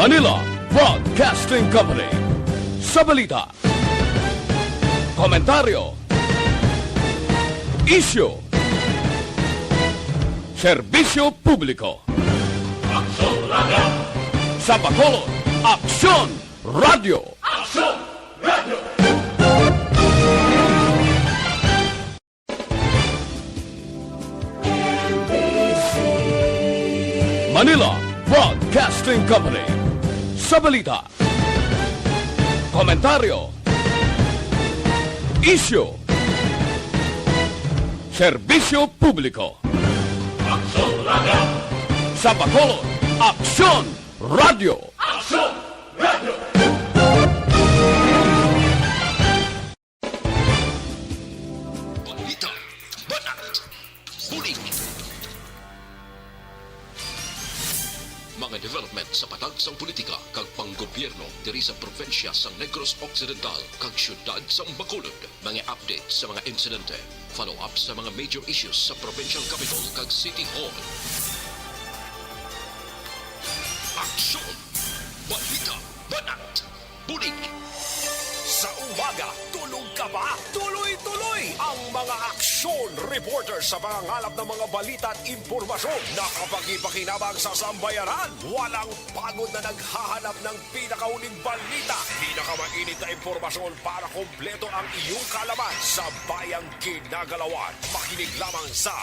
Manila Broadcasting Company. Sa balita, komentaryo, isyu, serbisyo publiko. Aksyon Radio! Sa Bacolod, Aksyon Radio! Aksyon Radio! Manila Broadcasting Company. Sa balita, komentaryo, isyu, serbisyo publiko. Aksyon Radio! Sa Bacolod, Aksyon Radio! Aksyon Radio! Balita, Banat, Bulig. Mga development sa patag sang politika kag panggobyerno diri sa probinsya sang Negros Occidental kag syudad sang Bacolod. Mga update sa mga insidente, follow up sa mga major issues sa provincial capital kag city hall. Aksyon! Balita, Banat, Bulig. Sa umaga, tulog ka ba? Tuloy-tuloy ang mga aksyon reporter sa mga ngalap ng mga balita at impormasyon na kapag-ipakinabang sa sambayaran. Walang pagod na naghahanap ng pinakauling balita. Pinakamainit na impormasyon para kompleto ang iyong kalaman sa bayang kinagalawan. Makinig lamang sa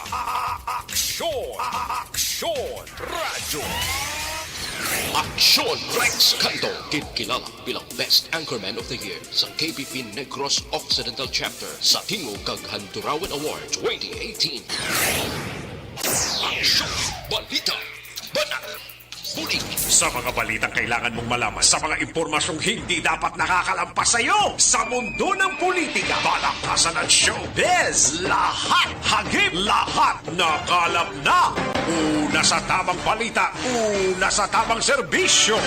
Aksyon! Aksyon Radio! Aksyon Rex Cantong, kilala bilang Best Anchorman of the Year sa KBP Negros Occidental Chapter sa Tingog kag Handurawan Award 2018. Aksyon Balita, Banat, Bulig. Sa mga balitang kailangan mong malaman, sa mga impormasyong hindi dapat nakakalampas sa iyo, sa mundo ng politika, balakasan at showbiz, lahat hagip, lahat nakalap na. Una sa tamang balita, una sa tamang serbisyo.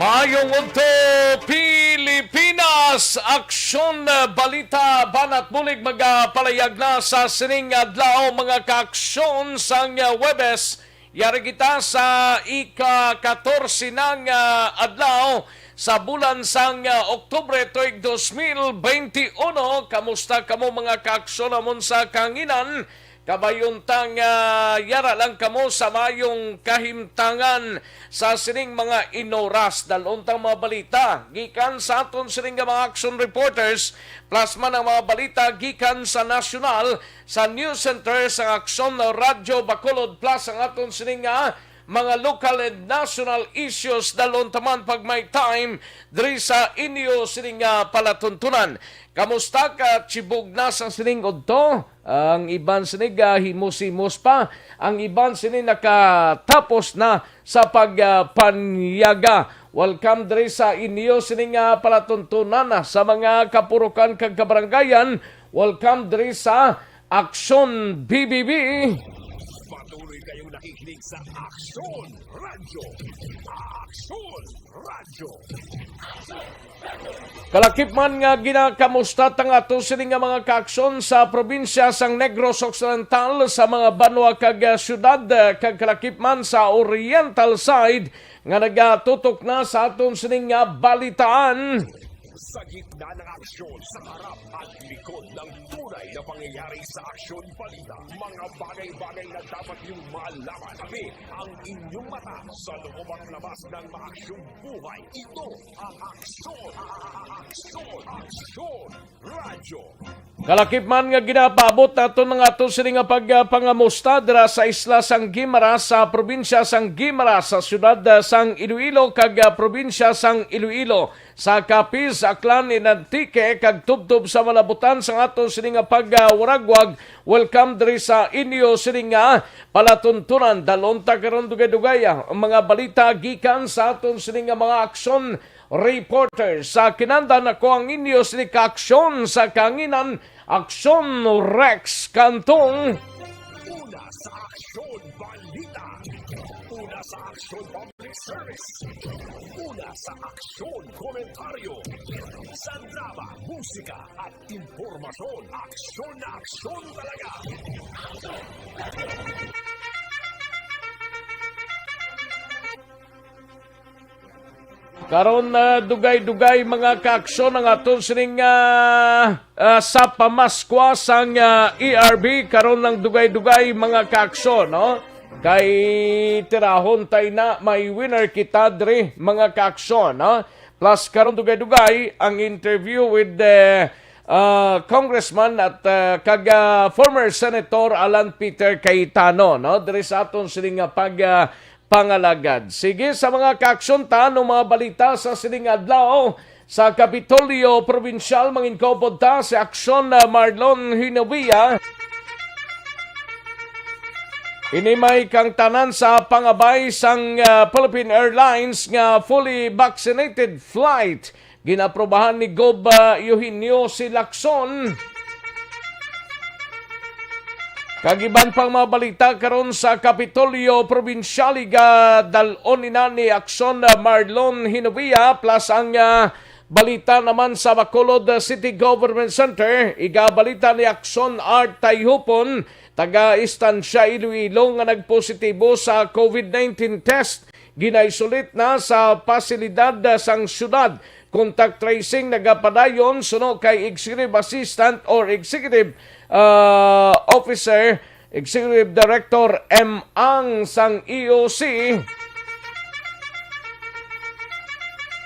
Mayong unto Pilipinas, Aksyon Balita Banat Bulig magapalayag na sa sining adlaw mga kaaksyon sang Webes. Yari kita sa ika-14 ng adlaw sa bulan sang Oktubre tuig 2021. Kamusta kamo mga kaaksyon amon sa kanginan? Kabayuntang yara lang kamo sa mayong kahimtangan sa sining mga inoras daluntang mga balita gikan sa aton sining mga action reporters plasma ng mga balita gikan sa nasyonal sa news center sa Aksyon Radio Bacolod plus ang aton sining mga local and national issues daluntaman pag may time diri sa inyo sining palatuntunan. Kamusta ka chibog na sa sining udto? Ang iban sinig himusimos pa. Ang iban sinig nakatapos na sa pagpanyaga. Welcome diri sa inyo sining palatuntunan sa mga kapurukan kag kabarangayan. Welcome diri sa Aksyon BBB. Patuloy kayong nakikinig sa Aksyon Radio. Aksyon Radio. Kalakip man nga ginakamusta tang ato sining nga mga kaaksyon sa probinsya sang Negros Occidental sa mga banwa kag syudad kag kalakip man sa oriental side nga nagatutok na sa aton sining nga balitaan. Sa gitna ng aksyon, sa harap at likod ng tunay na pangyayari sa Aksyon Balita, mga bagay-bagay na dapat niyong malaman. Kami ang inyong mata sa loob at labas ng mga aksyong buhay. Ito ang Aksyon! Aksyon Radio! Kalakip man nga ginapabot nato ng ato sining nga pagpangamusta dira sa isla sang Guimara sa probinsya sang Guimara sa syudad sang Iloilo kag probinsya sang Iloilo sa Capiz, Aklan, Inantique kag tubtob sa malabutan sang ato sining nga pagwaragwag. Welcome diri sa inyo sining nga palatuntunan dalonta karon dugay-dugay ang mga balita gikan sa aton sining nga mga aksyon reporter sa kinandan ako ang inyo sining kaaksyon sa kanginan Aksyon Rex Cantong. Una sa Aksyon Balita. Aksyon Public Service. Una sa aksyon komentaryo. Sa drama, musika at impormasyon. Aksyon na aksyon talaga. Karon dugay-dugay mga kaaksyon ang aton sining sa pamaskwa sang ERB karon ng dugay-dugay mga kaaksyon, no? Kay tirahon tay na may winner kita diri mga kaaksyon, no? Plus karon dugay-dugay ang interview with the congressman at former senator Alan Peter Cayetano, no? Diri sa aton sining pangalagad. Sige, sa mga kaaksyon ta ng mga balita sa sining adlaw sa Kapitolyo Provincial manginkopod ta si Aksyon Marlon Hinawia. Inimay kang tanan sa pangabay sang Philippine Airlines nga fully vaccinated flight. Ginaprobahan ni Gob Eugenio Silacson. Kagiban pang mga balita karon sa Kapitolyo Provincial dalon ni Aksyon Marlon Hinawia plus ang balita naman sa Bacolod City Government Center igabalita ni Aksyon Art Tayhupon taga-istansya Iloilo nga nagpositibo sa COVID-19 test ginaisolit na sa pasilidad sang syudad. Contact tracing nagapadayon suno kay Executive Assistant or Executive Officer, Executive Director M. Ang sang EOC.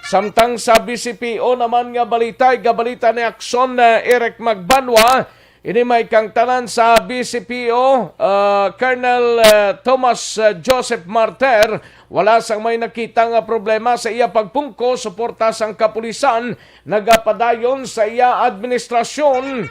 Samtang sa BCPO naman nga balita, gabalita ni Aksyon Eric Magbanwa, ini may kang tanan sa BCPO, Colonel Thomas Joseph Marter, wala sang may nakita nga problema sa iya pagpungko, suporta sang kapulisan, nagapadayon sa iya administrasyon.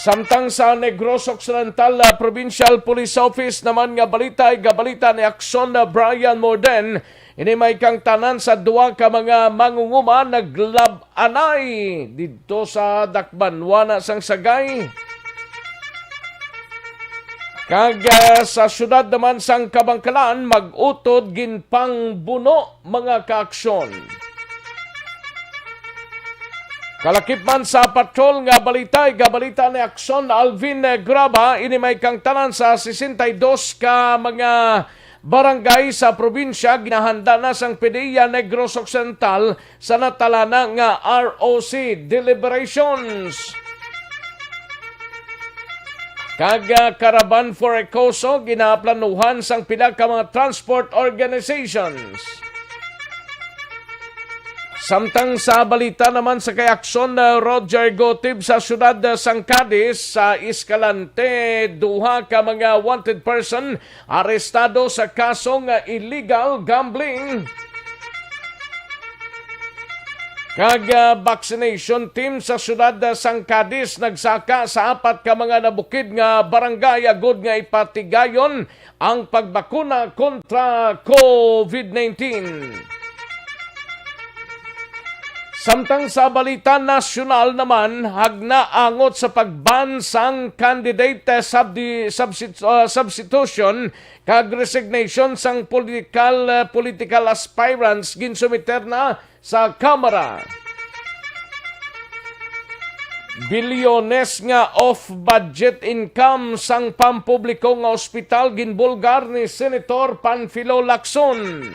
Samtang sa Negros Occidental Provincial Police Office naman nga balita, gabalita ni Aksyon Brian Morden, ini may kang tanan sa duwa ka mga mangunguma naglab-anay dito sa Dakbanwana sang Sagay. Kag sa syudad naman sang Kabangkalan, mag-utod ginpang buno mga kaaksyon. Kalakip man sa patrol nga balita, gabalita ni Aksyon Alvin Graba, ini may kang tanan sa 62 ka mga barangay sa probinsya, ginahanda na sang PDEA Negros Occidental sa natalana nga ROC deliberations. Kaga Caravan for Ecoso, ginaplanuhan sang pila ka mga transport organizations. Samtang sa balita naman sa kay Aksyon Roger Gotib sa syudad sang Cadiz, sa Escalante, duha ka mga wanted person arestado sa kasong illegal gambling. Kaga vaccination team sa syudad sang Cadiz nagsaka sa 4 ka mga nabukid nga barangay agud nga ipatigayon ang pagbakuna kontra COVID-19. Samtang sa balita nasyonal naman, hagnaangot sa pagban sang candidate substitution kag resignation sang political aspirants ginsumiter na sa Kamara. Bilyones nga off-budget income sang pampubliko nga ospital ginbulgar ni Senator Panfilo Lacson.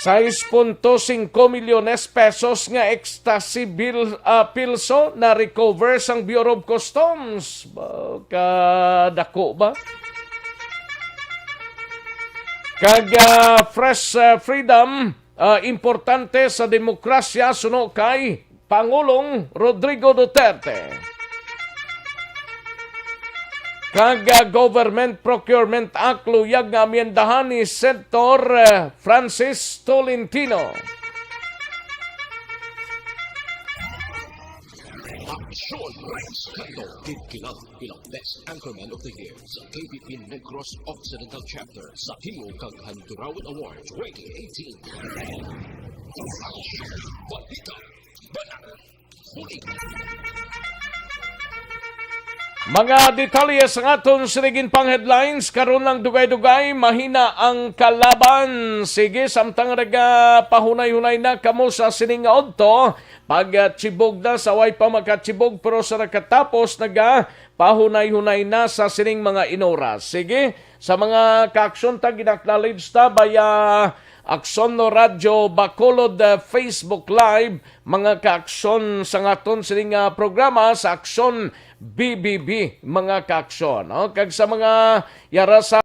6.5 milyones pesos nga ecstasy pilso na recover sang Bureau of Customs. Kadako ba? Kaga fresh freedom, importante sa demokrasya suno kay Pangulong Rodrigo Duterte. Kaga Government Procurement Act luyag nga amyendahan ni Senator Francis Tolentino. Aksyon Cantong kikilang bilang Best Anchorman of the Year sa KBP Negros Occidental Chapter sa Himo kag Handurawan Awards 2018. Balita, Banat, Bulig. Mga detalye sa aton sinigin pang headlines, karon lang dugay-dugay, mahina ang kalaban. Sige, samtang pahunay-hunay na kamo sa sining odto, pag-tsibog na sa way pa makatibog pero sa nakatapos pahunay-hunay na sa sining mga inoras. Sige, sa mga kaaksyon ta ginaklalage ta baya Aksyon no Radyo Bacolod Facebook Live, mga kaaksyon sa ngaton sining programa sa Aksyon BBB, mga kaaksyon. No? Kag sa mga yara sa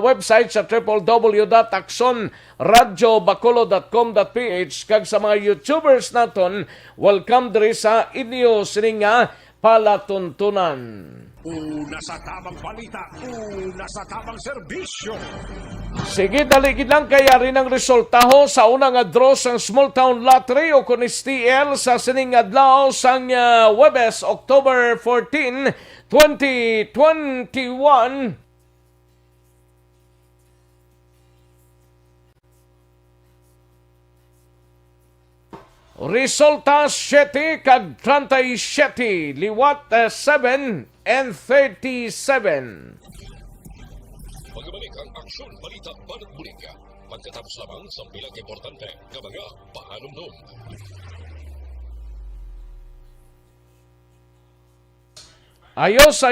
website sa www.aksonradyobacolod.com.ph, kag sa mga YouTubers naton, welcome diri sa inyo sining palatuntunan. Una sa tamang balita, una sa tamang serbisyo. Sige, daligid lang kaya rin ang resultaho sa unang draw sang Small Town Lottery o kun STL sa sining adlaw sang Webes, October 14, 2021. Resulta 7 kag 37, liwat 7 and 37. Pagbalik ang Aksyon Balita Banat Bulig. Pagkatapos lamang sa bilang importante na mga paanumdum. Ayos,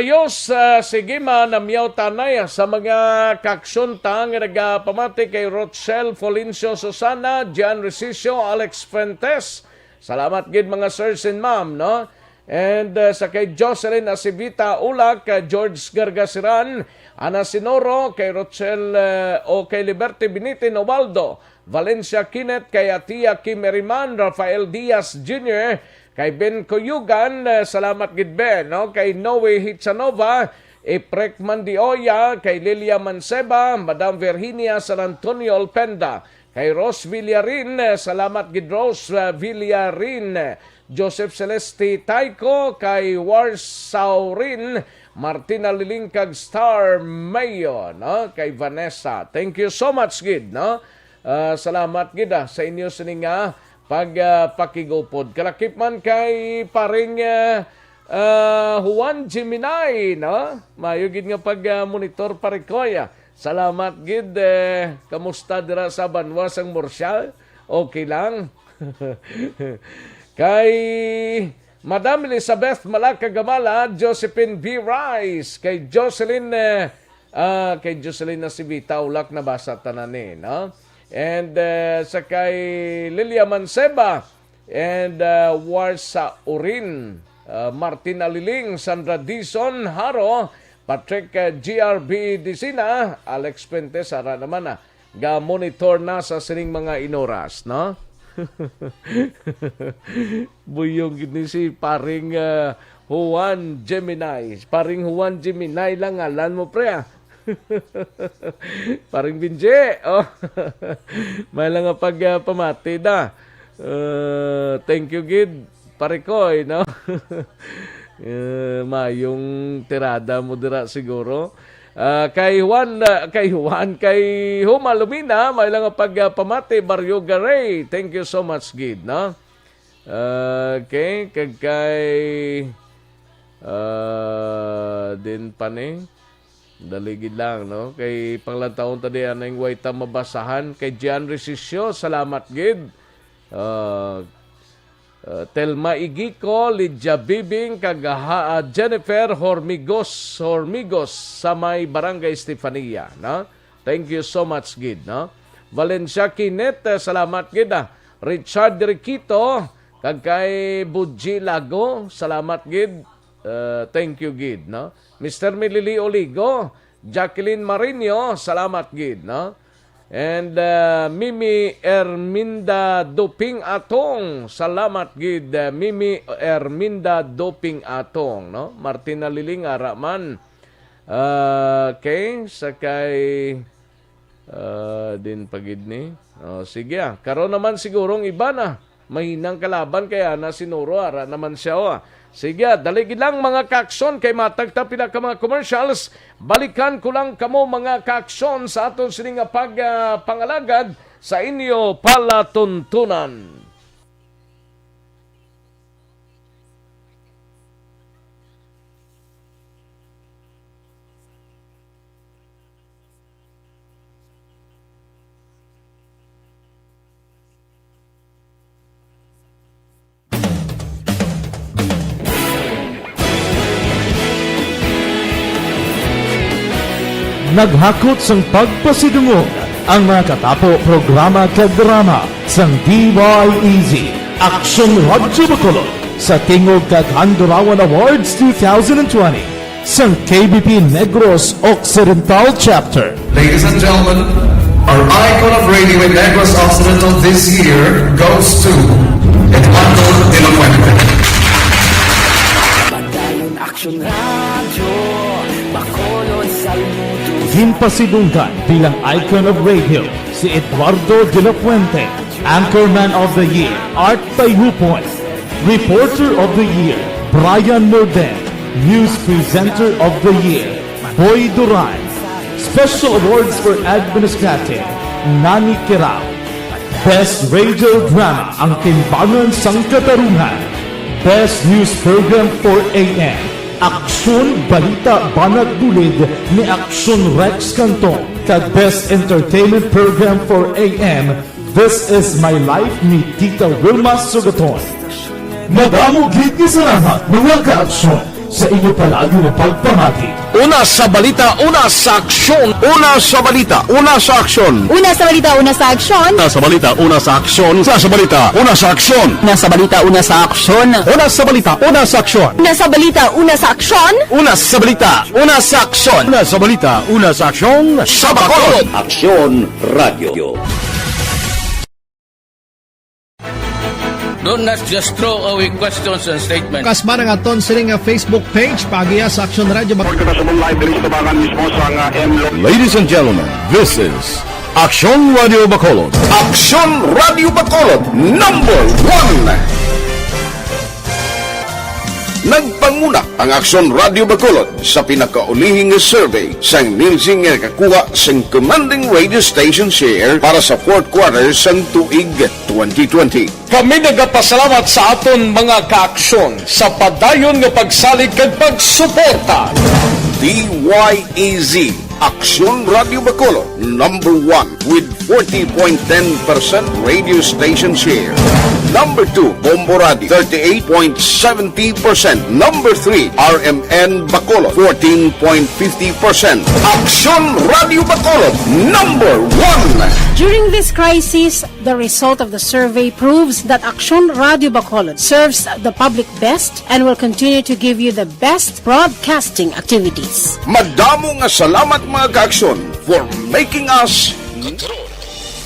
sige manamyaw tanay sa mga kaksyon tang nagpamati kay Rochelle Folincio Susana, Jan Recicio, Alex Fuentes. Salamat gid mga sirs and ma'am, no? And sa kay Jocelyn Acivita Ulak, George Gargasiran, Ana Sinoro, kay Rochelle o kay Liberty Binitin Ovaldo, Valencia Kinet, kay Atia Kim Eriman, Rafael Diaz Jr., kay Ben Coyugan, salamat gid Ben, no? Kay Noe Hitchanova, Eprek Mandioya, kay Lilia Manseba, Madam Virginia San Antonio Alpenda, kay Rose Villarin, salamat gid Rose Villarin, Joseph Celeste Taiko, kay Warsaurin, Martina Lilingkag Star Mayo, no? Kay Vanessa. Thank you so much gid, no? Salamat gid sa inyo sining pakigupod. Kalakip man kay paring Juan Jiminay, no? Mayo gid nga pag-monitor parikoya. Salamat gid. Kamusta dira sa Banwas ang Morsyal? Okay lang. Kay Madam Elizabeth Malakagamala, Josephine B. Rice, kay Jocelyn na si Vita Ulak na basa tanan no? And sa kay Lilia Manseba and Warsa Urin, Martina Liling, Sandra Dison Haro, Patrick GRB Disina, Alex Pentes, ara naman ga-monitor na sa sining mga inoras, no? Buyong gini si paring Juan Gemini. Paring Juan Gemini lang alan mo pre paring Binje. Oh. May lang pag pamati da. Thank you gid parikoy, no? Mayong tirada mo dira siguro. Kay Humalumina, may lang pagpamati, Barrio Garay. Thank you so much, Gid, no? Okay, kay din pa ni daligid lang, no? Kay panglantaon tadi anang wayta mabasahan kay Gian Recicio, salamat gid. Telma Igiko, Lydia Bibing, kagaha Jennifer Hormigos sa may Barangay Estefania, no? Thank you so much gid, no? Valencia Kinet, salamat gid. Richard Riquito, kag kay Budji Lago, salamat gid. Thank you gid, no? Mr. Milili Oligo, Jacqueline Marino, salamat gid, no? And Mimi Erminda Doping Atong, salamat gid. Mimi Erminda Doping Atong, no? Martina Liling Araman. Okay, sakay din pagid ni. Sige karon naman sigurong iba na. Mahinang kalaban kaya na sinuro ara naman siya. Sige, daligid lang mga kaaksyon kay matagta pila ka mga commercials. Balikan ko lang kamo mga kaaksyon sa aton sining pangalagad sa inyo palatuntunan. naghakot sang pagpasidungog ang mga katapo programa kag drama sang DYEZ Aksyon Radyo Bacolod sa Tingog kag Handurawan Awards 2020 sang KBP Negros Occidental Chapter. Ladies and gentlemen, our icon of radio in Negros Occidental this year goes to Eduardo de la Fuente. Padayon Aksyon Radyo, Bacolod saludo. Ginpasidunggan bilang icon of radio si Eduardo de la Fuente, Anchorman of the Year, Art Tayhupoy, Reporter of the Year, Brian Morden, News Presenter of the Year, Boy Duran, Special Awards for Administrative, Nani Kirao, Best Radio Drama, Ang Timbangan sang Katarungan, Best News Program for AM, Aksyon Balita Banat Bulig ni Aksyon Rex Cantong, kag Best Entertainment Program for AM, This Is My Life ni Tita Wilma Sugaton. Madamo gid ni salamat mga ka-aksyon sa inyo palagi na pagpamati. Una sa balita, una sa aksyon. Una sa balita, una sa aksyon. Una sa balita, una sa aksyon. Una sa balita, una sa aksyon. Una sa balita, una sa aksyon. Una sa balita, una sa aksyon. Una sa balita, una sa aksyon. Una sa balita, una sa aksyon. Una sa balita, una sa aksyon. Una sa balita, una sa aksyon. Sa Bacolod. Aksyon Radio. Do not just throw away questions and statements. Kasma ng aton sining Facebook page pagiya sa Aksyon Radio. Ladies and gentlemen, this is Aksyon Radio Bacolod. Aksyon Radio Bacolod, #1. Nagpanguna ang Aksyon Radio Bacolod sa pinakaulihing survey sang Nielsen nga kakuha sang commanding radio station share para sa fourth quarter sang tuig 2020. Kami nagapasalamat sa aton mga kaaksyon sa padayon nga pagsalig kag pagsuporta. DYEZ Aksyon Radio Bacolod, #1 with 40.10% radio station share. #2, Bombo Radio, 38.70%. #3, RMN Bacolod, 14.50%. Aksyon Radio Bacolod, #1. During this crisis, the result of the survey proves that Aksyon Radio Bacolod serves the public best and will continue to give you the best broadcasting activities. Madamo nga salamat mga ka-aksyon for making us Karon,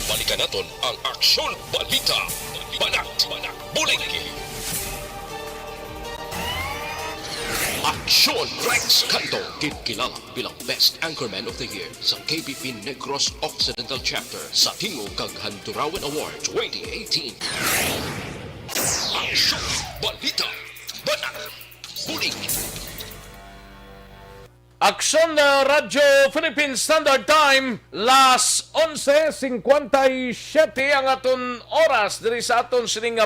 balikan naton ang Aksyon Balita. Banat, Bulig. Aksyon Rex Cantong, kilala bilang Best Anchorman of the Year sa KBP Negros Occidental Chapter sa Tingog kag Handurawan Award 2018. Aksyon Balita. Banat, Bulig. Aksyon na Radyo Philippine Standard Time, las 11:57 ang aton oras diri sa aton sining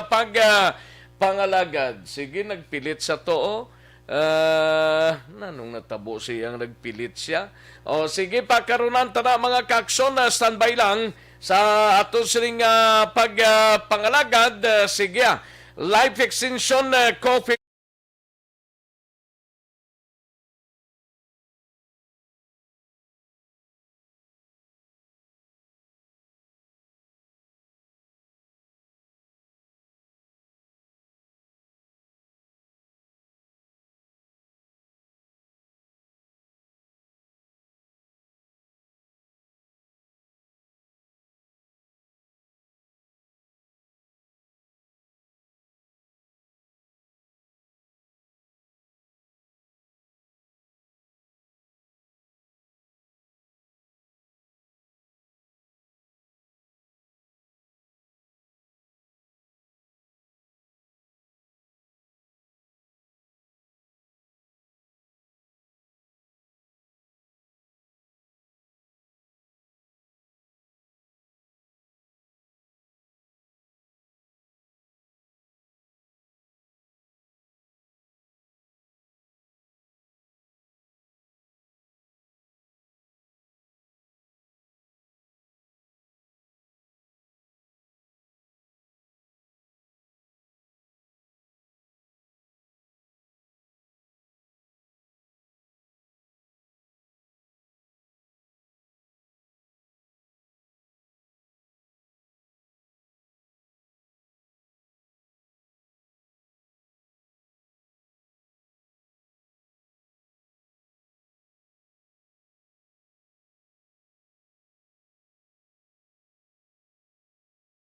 pangalagad. Sige, nagpilit sa to. Nanong natabo siyang nagpilit siya. O sige, pagkarunan ta na mga kaaksyon na standby lang sa aton sining pangalagad. Sige, life extension coffee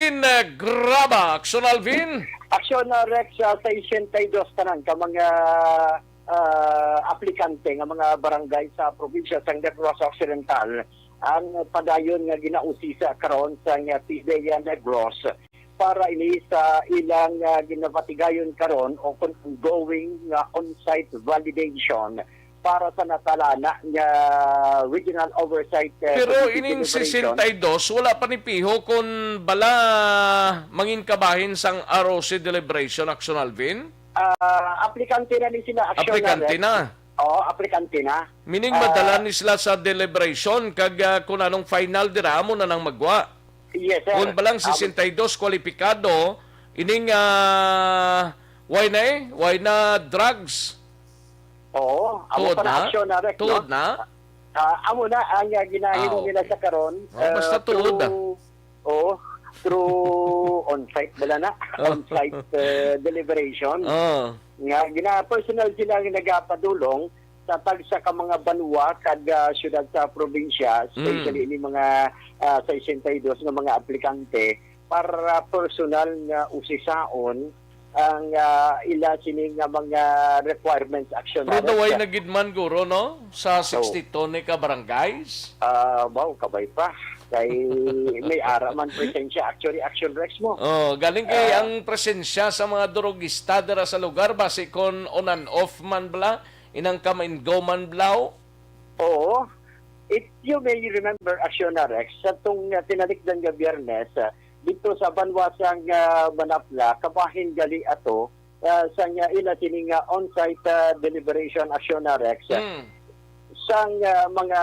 Alvin Graba. Aksyon Alvin. Aksyon Rex sa 62 tanan ka mga aplikante nga mga barangay sa probinsya sa Negros Occidental ang padayon nga ginausisa karon sa nga PDEA Negros para ini sa ilang ginapatigayon karon o ongoing on-site validation para sa natalana nga regional oversight. Pero ining 62, wala pa ni piho kung bala mangin kabahin sang ROC deliberation, Aksyon Alvin? Aplikante na ni sila. Aplikante na? Oo, aplikante na. Meaning madala ni sila sa deliberation kag kung anong final dira mo na nang magwa. Yes, sir. Kung balang 62 kwalipikado, ining why na drugs? Oo, amo pa na aksyon na Rex, tuod no? na? Amo na ang ginahimo nila sa karon. Basta tuod na. Oo, through on-site bala na. On-site deliberation. Nga personal sila nga nagapadulong sa tagsa ka mga banwa kag syudad sa probinsya, especially ini mga 62 nga mga aplikante para personal nga usisaon ang ila sining nga mga requirements action. Pero daway nagidman guro no sa 62 ni ka barangays? Wow, kabay pa. Kay may ara man presensya actually action Rex mo. Galing kay ang presensya sa mga drogista dira sa lugar base kon on and off man bla inang come and go man blaw. Oo. If you may remember action Rex sa tong tinalikdan nga Biyernes dito sa banwasang Manapla, kabahin gali ato sa nga ila sining on-site deliberation action na Rex. Sang mga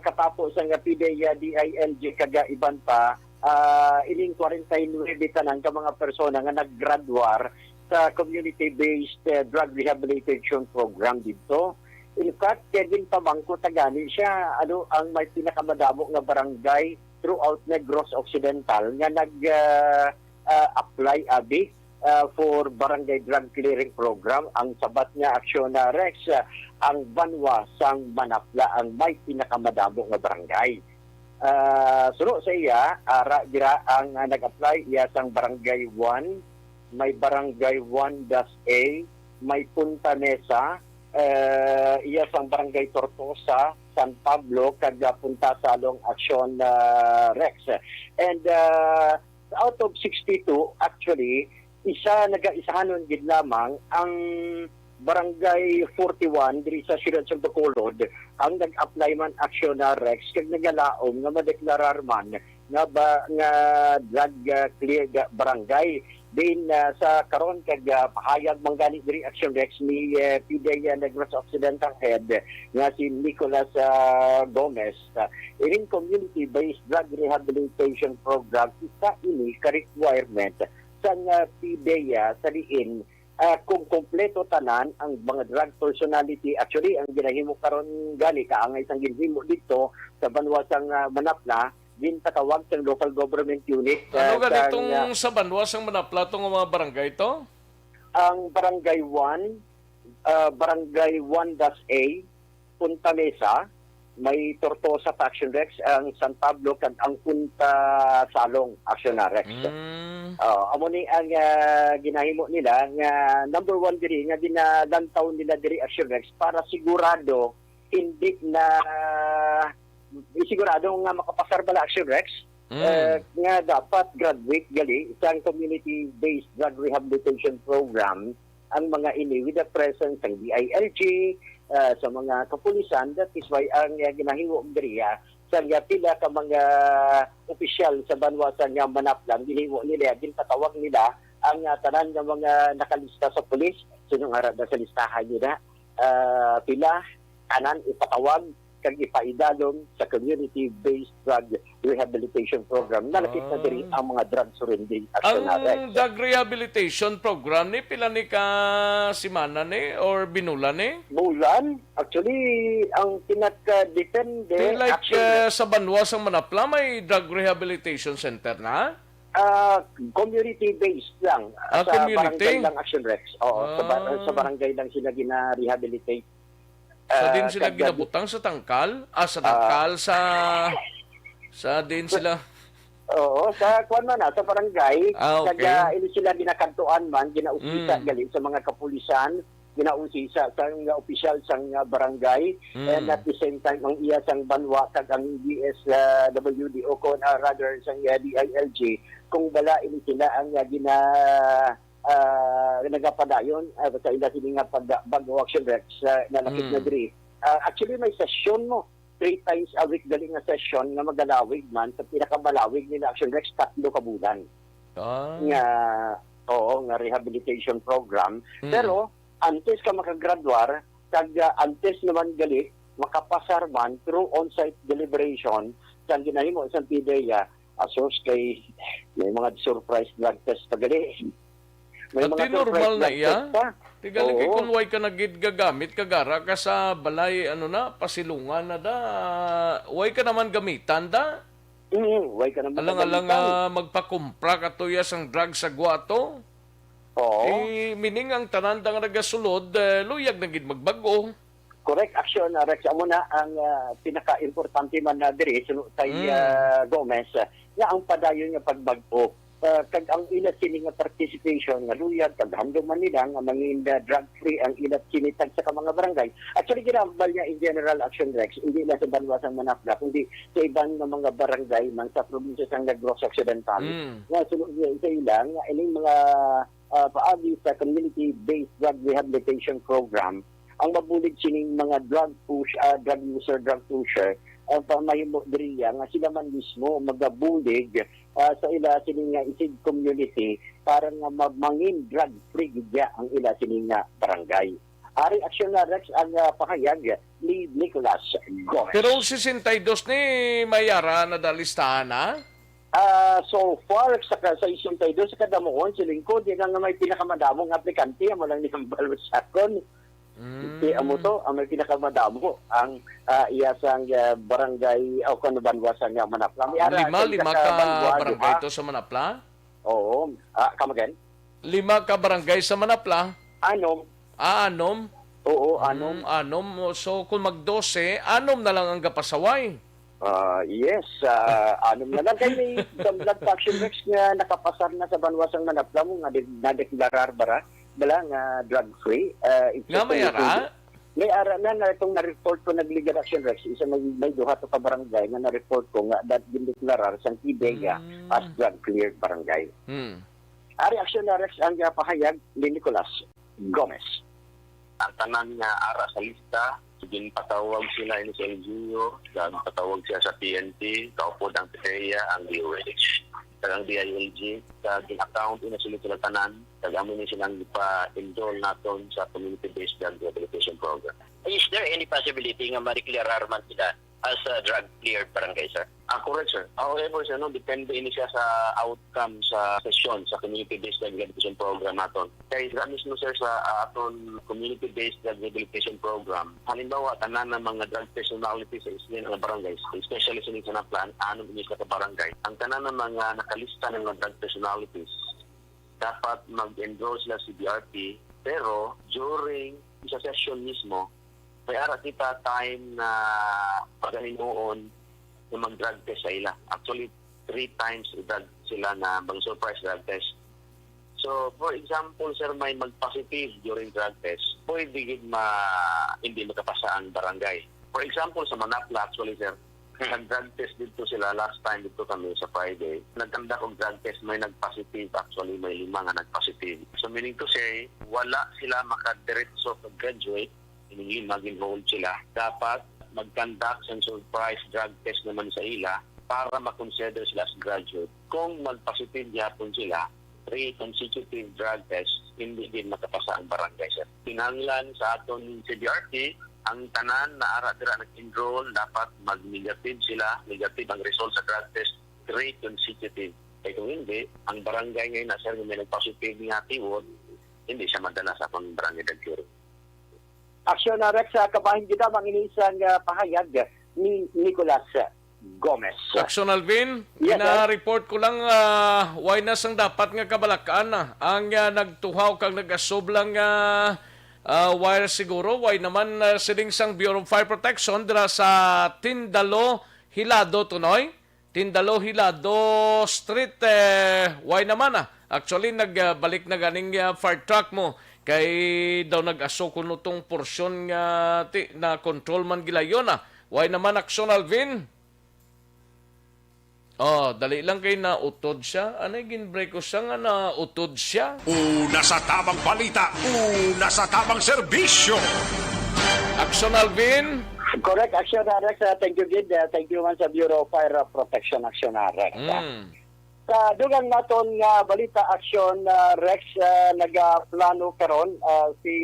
katapo sa nga PDEA DILG kagaiban pa ining 49 tanan ka mga persona nga naggraduar sa community-based drug rehabilitation program dito. In fact, Kevin Pabangko tagani siya ang may pinakamadamo nga barangay throughout Negros Occidental nga nag-apply for barangay drug clearing program. Ang sabat niya aksyon na Rex, ang banwa sang Manapla ang may pinakamadamo nga barangay. Suno sa iya, ara gira ang nag-apply iya sang barangay 1, may barangay 1-A, may Punta Mesa, iya sang barangay Tortosa, San Pablo, kag Punta Salong Aksyon Rex. And out of 62, actually, nag-isahanon gid lamang ang barangay 41 diri sa Siyudad sa Bacolod ang nag-apply man aksyon na Rex kag nagalaom nga madeklarar man nga drug clear barangay din sa karon kag pahayag manggali diri aksyon Rex ni PDEA Negros Occidental Head nga si Nicolas Gomez. Ining community-based drug rehabilitation program isa ini ka requirement sa PDEA sa diin kung kompleto tanan ang mga drug personality. Actually ang ginahimo karon gali kaangay sang ginhimo dito sa banwasang Manapla gintatawag sa local government unit. Ano ganitong sa banwasang Manapla tong mga barangay to? Ang barangay 1, barangay 1-A, Punta Mesa, may Tortosa Action Rex, ang San Pablo kag ang Punta Salong Action Rex. Amo ni ang ginahimo nila nga number 1 diri nga ginalantaw nila diri Action Rex para sigurado hindi na sigurado nga makapasar bala Action Rex nga dapat graduate gali isang community-based drug rehabilitation program ang mga ini with the presence ng DILG sa mga kapulisan. That is why ang ginahimo diriya sa pila ka mga opisyal sa banwasan nga Manaplang ginahimo nila gintatawag nila ang tanan nga mga nakalista sa pulis sinong harap na sa listahan nila pila kanan ipatawag kag ipaidalom sa community-based drug rehabilitation program. Nalapit na diri ang mga drug surrender action na Rex. Ang drug rehabilitation program ni pila ni ka simana ni or binulan ni? Bulan. Actually, ang pinaka-depende like sa banwasang Manapla may drug rehabilitation center na? Community-based lang. Sa community? barangay lang Action Rex. Oo, sa barangay lang sila gina-rehabilitate. So din sila ginabutang sa tangkal? Sa tangkal, sa din sila? Oo, sa kuan man sa barangay, Okay. kaya ini sila ginakantuan man, ginausisa gali sa mga kapulisan, ginausisa sa mga opisyal sa barangay, and at the same time ang iya sang banwa kag ang DSWD o kon rather sang DILG kung bala ini sila ang nagapadayon sa ila sini nga bago action rex na lakip na diri. Actually may session mo 3 times a week galing nga session nga magalawig man sa pinakabalawig nila Action Rex 3 ka bulan. Nga nga rehabilitation program. Pero antes ka makagraduar kag antes naman gali makapasar man through on-site deliberation sa ginahimo sa PDEA asos kay may mga surprise drug test pa gali. May At normal na iya. Tigaling kay kung way ka nagid gagamit kagara ka sa balay pasilungan na da. Way ka naman gamitan da. Way ka naman alang magpakumpra ka tuya sang drug sa gwato. Mining ang tanandang nagasulod luyag na gid magbago. Correct. Aksyon Rex amo na ang pinaka-importante man na diri kay Gomez nga ang padayon nga pagbag-o. Kag ang ilat sini nga participation nga luyag kag handom man nila nga mangin drug free ang ilat sinitag sa mga barangay. Actually ginambal niya in general Action Rex hindi lang sa Banwasang Manapla kundi sa ibang mga barangay man sa probinsya sa Negros Occidental. Nga sunod sa ilang nga ining mga paagi sa community-based drug rehabilitation program ang mabulig sining mga drug user pamahimo diriya nga sila man mismo magabulig sa ila sining nga isid community para nga mangin drug free gidya ang ila sining nga barangay. Ari Aksyon na Rex ang pahayag ni Nicolas Gomez. Pero 62 ni Mayara na dalistahan na? So far sa 62 sa kadamuon sa lingkod yan nga may pinakamadamong aplikante mo lang ni Kambal Sakon. Amo to ang may pinakamadamo ang iyasang barangay o kuno Banwasang Manapla. Lima ka barangay to sa Manapla? Oo. Come again? 5 ka barangay sa Manapla? Anom. Anom? Oo, anom. Anom. So kung mag-12, anom na lang ang gapasaway. Yes, anom na lang. Kaya may Blood Action Rex nga nakapasar na sa Banwasang Manapla mo nga nadeklarar bara nga drug-free. Nga may ara? May ara na itong na-report ko nag-legal action Rex. Isa may duha to ka barangay nga na-report ko nga that gindeklarar sa PDEA as drug-cleared barangay. Ari Aksyon na Rex ang pahayag ni Nicolas Gomez. Ang tanan nga ara sa lista, patawag sila ini sa LGU, patawag siya sa PNP, kaupod ang PDEA, ang DOH, ang DILG, account ina sila tanan, amin silang pa-enroll naton sa community-based drug rehabilitation program. Is there any possibility nga ma-declarar man sila as a drug-cleared barangay, sir? Correct, sir. However, sir, depende ini siya sa outcome sa session sa community-based drug rehabilitation program naton. Kaya mismo, sir, sa aton community-based drug rehabilitation program, halimbawa, tanan ng mga drug personalities sa isnin ng barangay, especially sa plan, anong inis na barangay, ang tanan ng mga nakalista ng mga drug personalities, dapat mag-enroll sila sa BRP, pero during sa session mismo, may ara kita time na pagalinuon na mag-drug test sa ila. Actually, 3 times i-drug sila na bang-surprise drug test. So, for example, sir, may mag-positive during drug test, pwede hindi makapasa ang barangay. For example, sa Manapla, actually, sir, nag-drug test dito sila last time dito kami sa Friday. Nagkanda kong drug test, may nag-positive. Actually, may 5 nga nag-positive. So, meaning to say, wala sila makadiretso pag-graduate. Meaning, mag-enroll sila. Dapat mag-conduct ng surprise drug test naman sa ila para makonsider sila as graduate. Kung mag-positive yapon sila, 3 consecutive drug tests, hindi din makapasa ang barangay, sir. Pinanglan sa aton CBRT, ang tanan na ara-dira nag-enroll, dapat mag-negative sila. Negative ang result sa drug test, 3 consecutive. Kaya kung hindi, ang barangay ngayon na sir, may nag-positive nga tiwod, hindi siya madala sa akong barangay nag-cure. Aksyon na Rex, kabahin kita ang inisang pahayag ni Nicolas Gomez. Aksyon Alvin, yes, report ko lang why na sang dapat nga kabalakaan na ang nagtuhaw kang nag-asoblang wire siguro, why naman siling sang Bureau of Fire Protection dira sa Tindalo, Hilado, Tunoy. Tindalo Hilado Street, why naman Actually, nagbalik na ganing fire truck mo. Kay daw nag-aso kuno tong porsyon nga na control man gila yun Why naman Aksyon, Alvin? Oh, dali lang kay na utod siya. Anay ginbreak ko siya nga na utod siya. Una sa tamang balita, una sa tamang serbisyo. Aksyon, Alvin? Correct, Aksyon Rex. Thank you, Gid. Thank you man sa Bureau of Fire Protection, Aksyon Rex. Sa dugang naton nga balita, Aksyon Rex, nagaplano karon si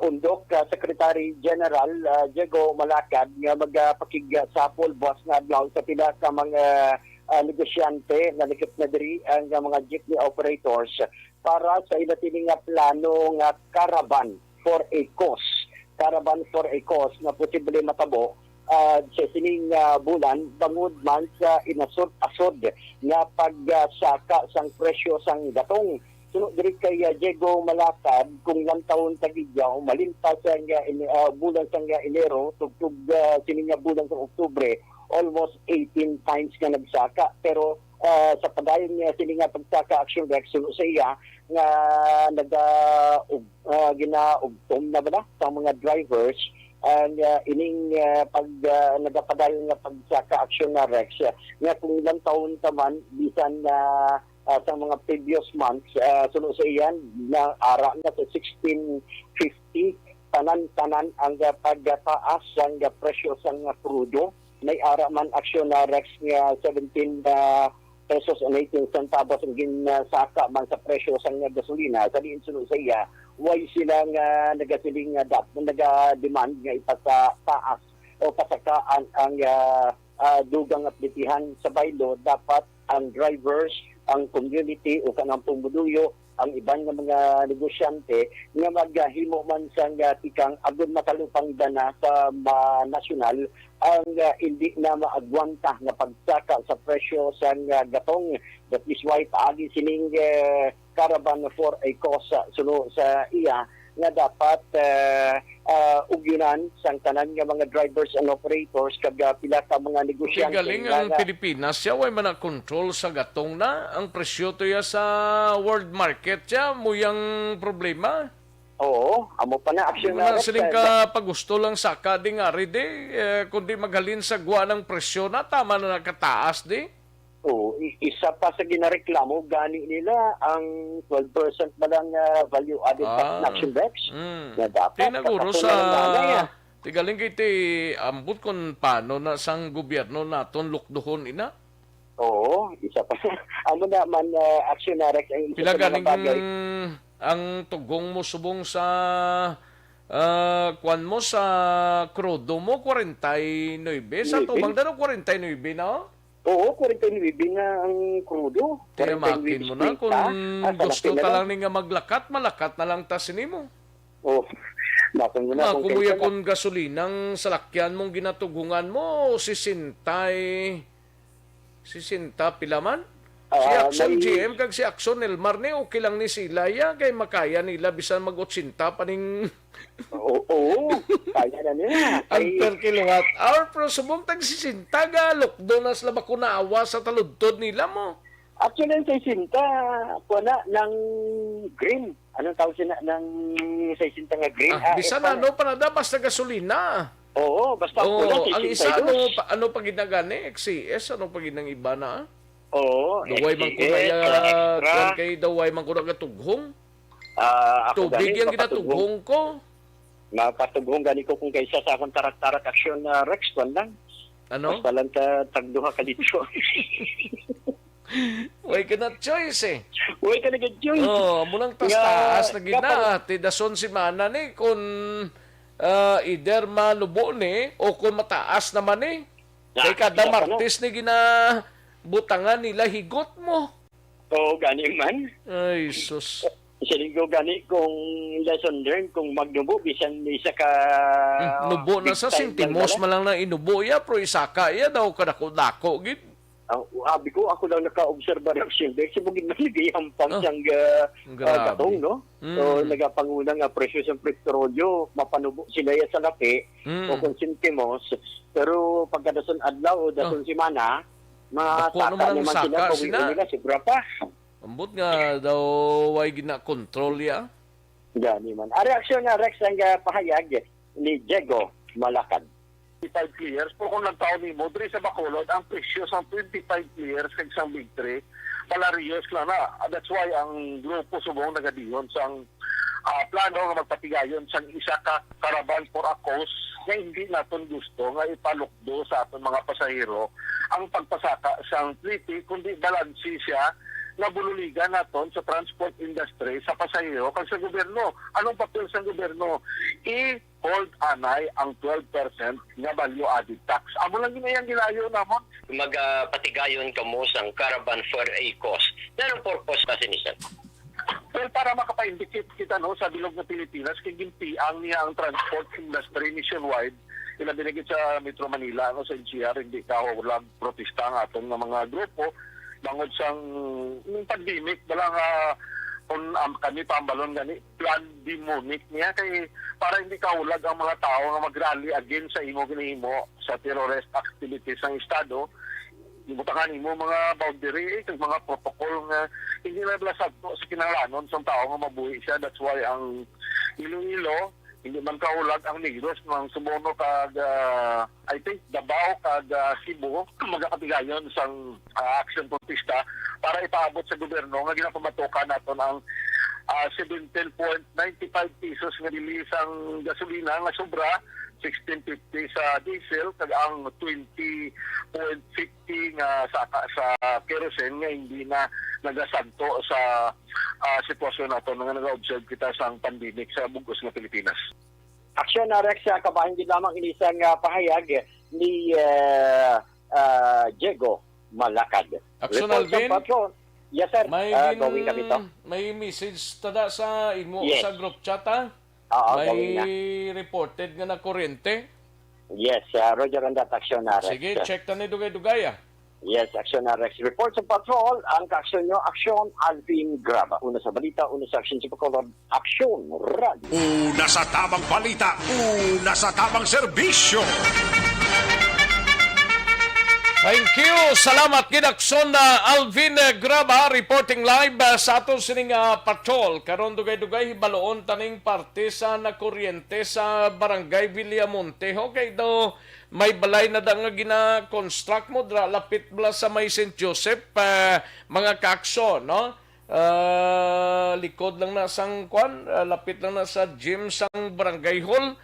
Undok Secretary General Diego Malacad nga magpakig-sapol boss nga adlaw sa pila ka mga negosyante na likip na diri ang mga jeepney operators para sa ilatining nga plano nga caravan for a cause. Caravan for a cause na posible matabo sa sining bulan bangod man sa inasod-asod nga pagsaka sang presyo sang gatong. Sunod diri kay Diego Malacad kung ilang taon tagigyaw malimpas ang bulan sang Enero tugtog sining bulan sa Oktubre almost 18 times nga nagsaka pero sa padayon niya sining pagsaka Aksyon Rex sa iya nga ginaugtom na ba sa mga drivers ang ining pag nagapadayon nga pagsaka Aksyon Rex nga kung ilang taon taman bisan sa mga previous months sunod sa iyan na ara na sa 1650 tanan-tanan ang pagtaas ang presyo sa krudo may ara man Aksyon Rex nga 17 pesos and 18 centavos ang ginsaka man sa presyo sa gasolina sa diin sunod sa iya way sila nga nagasiling naga-demand nga ipataas o pasakaan ang dugang aplitihan sa baylo dapat ang drivers ang community o kanang pumuduyo ang ibang mga negosyante nga maghimo man sa tikang agud matalupang dana sa nasyonal ang hindi na maagwanta na pagsaka sa presyo sa gatong. That is why paagi sining caravan for a cause suno sa iya nga dapat ugyunan sang tanan nga mga drivers and operators kag pila ka mga negosyante. Galing ang Pilipinas siya way man control sa gatong na ang presyo to ya sa world market siya muyang problema. Oo, amo pa na Aksyon na siling ka pagusto lang saka ding ari de kundi maghalin sa gwa ng presyo na tama na nakataas di. Oo, isa pa sa ginareklamo gani nila ang 12% ba lang value added tax na Aksyon Rex na dapat tinaguro sa tigaling kay ti ambot kon paano na sang gobyerno naton lukduhon ina. Oo, isa pa amo na man Aksyon Rex ang isa pila ganing ang tugong mo subong sa kwan mo sa crudo mo 49 sa tubang dano 49 na. Oo, 49 na ang krudo. Tinamakin mo na kung gusto ka lang nga maglakat, malakat na lang tasin mo. Oo. Kumuya kung gasolinang salakyan mong ginatugungan mo, sisintay pilaman? Si Aksyon GM kag si Aksyon Elmar ni okay lang ni sila ya kay makaya nila bisan mag-80 paning Oo, kaya na nila. Ang per kilowatt hour pero subong tag 60 galok donas la ba kunaawa sa taludtod nila mo. Actually, sa 60 na ng green. Anong tawag sila ng 60 nga green? Bisan ano panada basta gasolina. Oo, basta pula 62. Ang isa ano pa ginagani XCS ano pa ginang iba na? Oo. Daway man kunaya kung kay daway man kuna gatughong. Tubig yung ginatughong ko. Mapatughong gani ko kung kaysa sa akong tarak-tarak Aksyon Rex kwan lang. Ano? Basta lang tagduha ka dito. Way ka na choice Way ka na choice. Munang tas-taas na gina. Tidason si Mana ni kung either malubo ni o kung mataas naman ni. Kay kada Martes ni gina butangan nila higot mo. Oo, gani man. Ay, sus. Siligo gani kung lesson learned kung magnubo bisan isa ka nubo na sa sentimos man lang na inubo ya pero isaka ya daw kadako-dako gid. Abi ko, ako lang naka-obserba ng silbi. Kasi bugin maligay ang pangsang gatong, no? So, nagapangulang presyo sa petrolyo, mapanubo sila yan sa lapi, o konsintimos. Pero pagkadason adlaw, dason simana, masaka naman sila, pawin nila, sigura pa. Ambot nga daw ay gina-control ya. Gani man. Ang reaksyon na Rex ang pahayag ni Diego Malakad. 25 players, po kung nagtaon ni mo, diri sa Bacolod, ang presyo sa 25 players kag isang Big 3, palariyos lang na. That's why ang grupo subong nagadiyon sang plano nga magpatigayon sang isa ka caravan for a cause nga hindi naton gusto nga ipalukdo sa aton mga pasahero ang pagpasaka sang treaty, kundi balansi siya na bululigan naton sa transport industry, sa pasahero, kag sa gobyerno. Anong papel sa gobyerno? I-hold anay ang 12% nga value-added tax. Amo lang ginayang gilayo namon. Magpatigayon ka mo sang caravan for a cost. Anong purpose kasi niya? Well, para makapaindicate kita no sa bilog na Pilipinas, kay gintiang niya ang transport industry nationwide, binigit sa Metro Manila, no, sa NCR, hindi ka walang protesta ang atong mga grupo, bangod sang pandemic, walang kami pambalon gani, plan demonic niya, kay para hindi kaulag ang mga tao nga mag-rally against sa imo ginihimo sa terrorist activities ng Estado. Ibutangan mo mga boundary, mga protocol nga hindi na blasad sa kinahanglanon sa tao nga mabuhi siya. That's why ang Iloilo, hindi man kaulag ang Negros ng Sumono kag I think Davao kag Cebu magkakatigayon sang action protesta para ipaabot sa gobyerno nga ginapamatukan naton ang 17.95 pesos nga bilis ang gasolina nga sobra, 16.50 sa diesel kag ang 20.50 nga sa kerosene nga hindi na nagasanto sa sitwasyon nato nga nag-observe kita sa pandemic sa bugos ng Pilipinas. Aksyon na Rex, kabahin din lamang inisang pahayag ni Diego Malakad. Aksyon Alvin? Yes sir, gawin kami to. May message tada sa imo sa group chat ha? May reported nga na kuryente? Yes, Roger and that Aksyon na Rex. Sige, check ta ni Dugay-Dugay ah. Yes, Aksyon na Rex. Report sa patrol, ang kaaksyon nyo, Aksyon Alvin Graba. Una sa balita, una sa aksyon sa Bacolod, Aksyon Radio. Una sa tamang balita, una sa tamang serbisyo. Thank you. Salamat Gidakson Alvin Graba reporting live sa aton sining patrol. Karon dugay-dugay hibaloon taning parte sa nakuryente sa Barangay Villamonte. Okay daw may balay na nga gina-construct mo dra lapit bala sa may St. Joseph mga kaakson, no? Likod lang na sang kwan, lapit lang na sa gym sang Barangay Hall.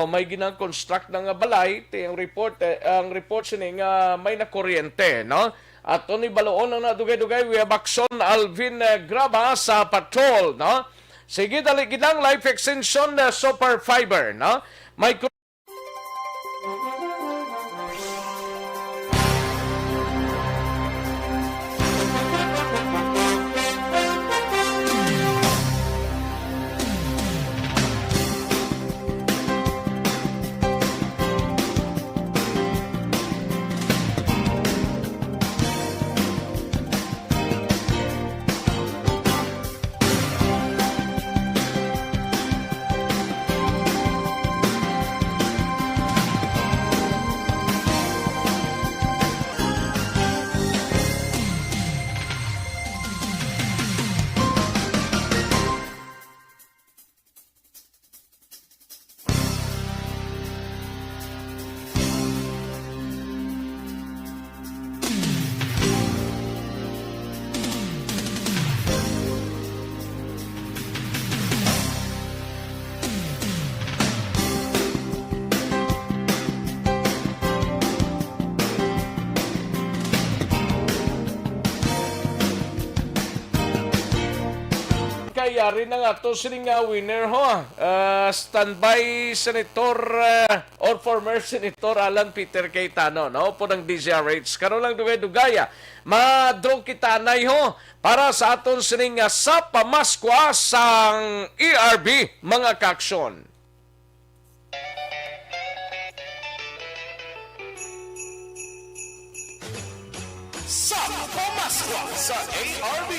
May gina-construct na nga balay, ang report sini nga may nakuryente, no? At ni baloon ang nadugay-dugay, we have Aksyon Alvin Graba sa patrol, no? Sige, dali ginang life extension super fiber, no? May yari na nga to sining winner ho. Standby Senator or former Senator Alan Peter Cayetano, no? Po ng DZRH. Karon lang dugay-dugaya. Madro kita nay ho para sa aton sining sa pamaskwa sang ERB mga kaaksyon. sa Pamaskwa sa ARB.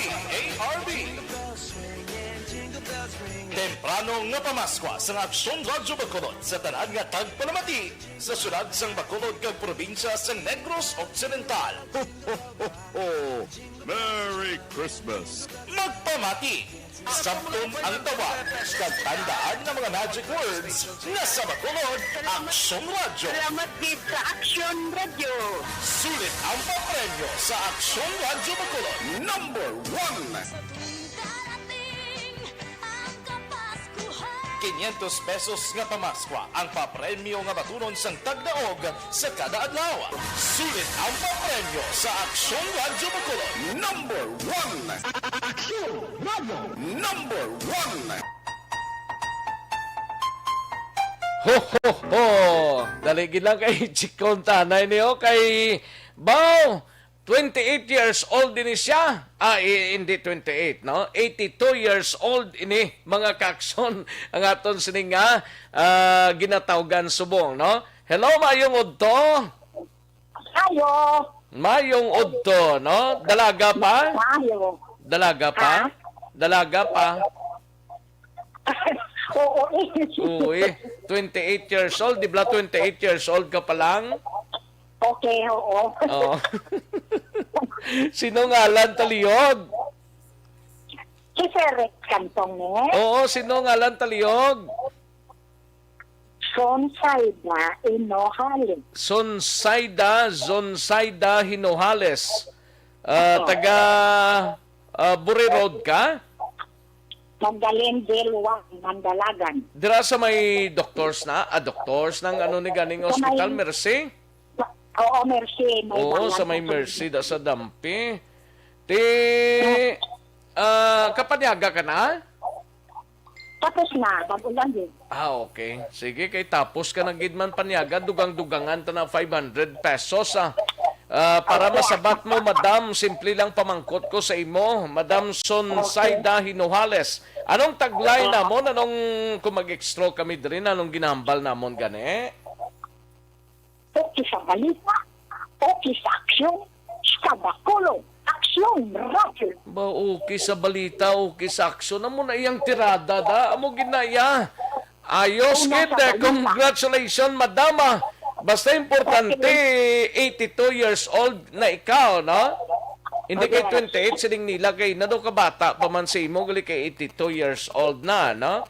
Temprano nga pamaskwa sa Aksyon Radyo Bacolod sa tanan nga tagpalamati sa sulad sang Bacolod kag probinsya sa Negros Occidental. Ho, ho, ho, ho. Merry Christmas! Magpamati! Sampung ang tawag kag tandaan ng mga magic words na sa Bacolod, Aksyon Radyo. Salamat din sa Aksyon Radyo. Sulit ang papremyo sa Aksyon Radyo Bacolod. Number 1! 500 pesos nga pamaskwa ang papremyo nga batunon sang tagdaog sa kada adlaw. Sulit ang papremyo sa Aksyon Radyo Bacolod. Number 1! Aksyon Radyo! Number 1! Ho, ho, ho! Daligid lang kay Chikon Tanay niyo kay Bao. 28 years old din siya. Hindi 28, no? 82 years old ini, mga kakson, ang aton sining nga ginatawgan subong, no? Hello, mayong udto. Ayo. Mayong udto, no? Dalaga pa? Ayo. Dalaga pa? Dalaga pa? Oo. Uy, 28 years old. Di ba 28 years old ka pa lang? Okay, oo. Oo. Sino ngalan taliyog? Si Sir Cantong ne? Oo, sino ngalan taliyog? Zonsayda Hinohales. Taga Buri Road ka? Magdalene 1, Mandalagan. Dira sa may doctors na? Doctors ng ano ni ganing hospital, Mercy? Oo, Mercy. Oo, sa may Mercy da sa Dampi. Kapanyaga ka na? Tapos na, bagulan din. Okay. Sige, kay tapos ka ng gidman panyaga, dugang-dugangan ta na 500 pesos. Para masabat mo, Madam, simple lang pamangkot ko sa imo. Madam Zonsayda Hinohales. Anong tagline namon? Anong, kung mag-extra kami din, anong ginambal namon gani? Okay sa balita, okay sa aksyon, sa Bacolod, Aksyon Radyo. Ba, okay sa balita, okay sa aksyon. Amo na iyang tirada da. Amo ginaya. Ayos, kid. Congratulations, madama. Basta importante, 82 years old na ikaw, no? Hindi kay 28, siling nila kay na daw kabata pa man si mo, gali kay 82 years old na, no?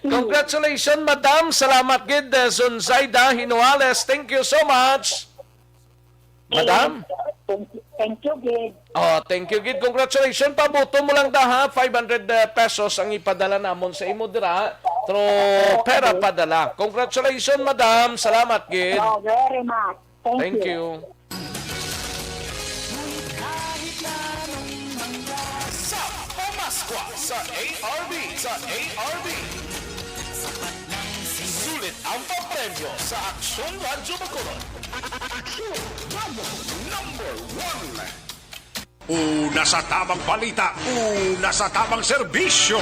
Congratulations, madam. Salamat, gid. Zonsayda Hinohales. Thank you so much. Madam? Thank you, Gid. Oh, thank you, Gid. Congratulations. Pabuto mo lang ha. 500 pesos ang ipadala namon sa imo dira. Pera padala. Congratulations, madam. Salamat, Gid. Oh, very much. Thank you. Sa Pamaskwa sa ARB. Sulit ang papremyo sa Aksyon Radyo Bacolod. Aksyon Radyo Number 1. Una sa tamang balita, una sa tamang serbisyo.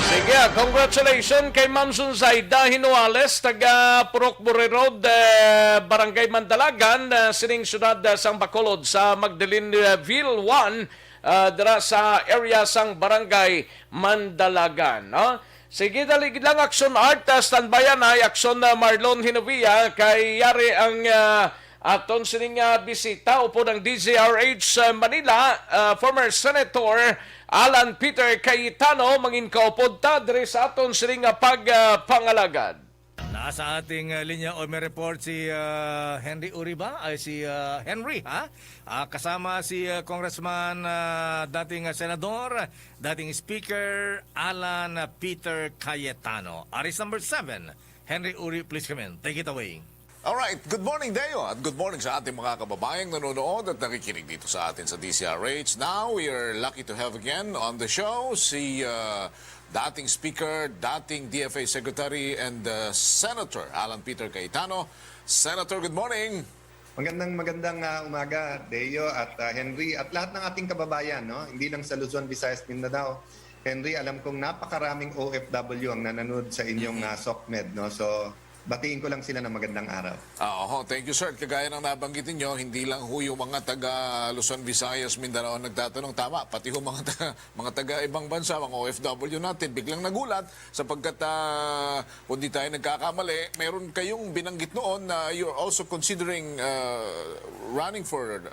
Sige, congratulations kay Ma'am Zonsayda Hinohales, taga Purok Buri Road, Barangay Mandalagan, sining syudad sang Bacolod sa Magdalenville 1, dira sa area sang Barangay Mandalagan, no? Sige, daligid lang Aksyon Art, standbyan ay Aksyon Marlon Hinovia, kay yari ang aton sining bisita upo ng DZRH Manila, former Senator Alan Peter Cayetano, mangin kaupod ta diri sa aton sining pagpangalagad. Nasa ating linya o may report si Henry Uriba, ay si Henry, ha? Kasama si Congressman, dating Senador, dating Speaker, Alan Peter Cayetano. Aris number 7, Henry Uri, please come in. Take it away. Alright, good morning Deo at good morning sa ating mga kababayang nanonood at nakikinig dito sa atin sa DCRH. Now, we are lucky to have again on the show si dating Speaker, dating DFA Secretary and Senator Alan Peter Cayetano. Senator, good morning. Magandang umaga, Deo at Henry at lahat ng ating kababayan, no? Hindi lang sa Luzon, Visayas, Mindanao. Henry, alam kong napakaraming OFW ang nanonood sa inyong SOCMED, no? So, batiin ko lang sila ng magandang araw. Thank you, sir. Kagaya ng nabanggit niyo, hindi lang ho yung mga taga Luzon, Visayas, Mindanao ang nagtatanong. Tama, pati ho mga taga ibang bansa, mga OFW natin, biglang nagulat sapagkat kung di tayo nagkakamali, meron kayong binanggit noon na you're also considering running for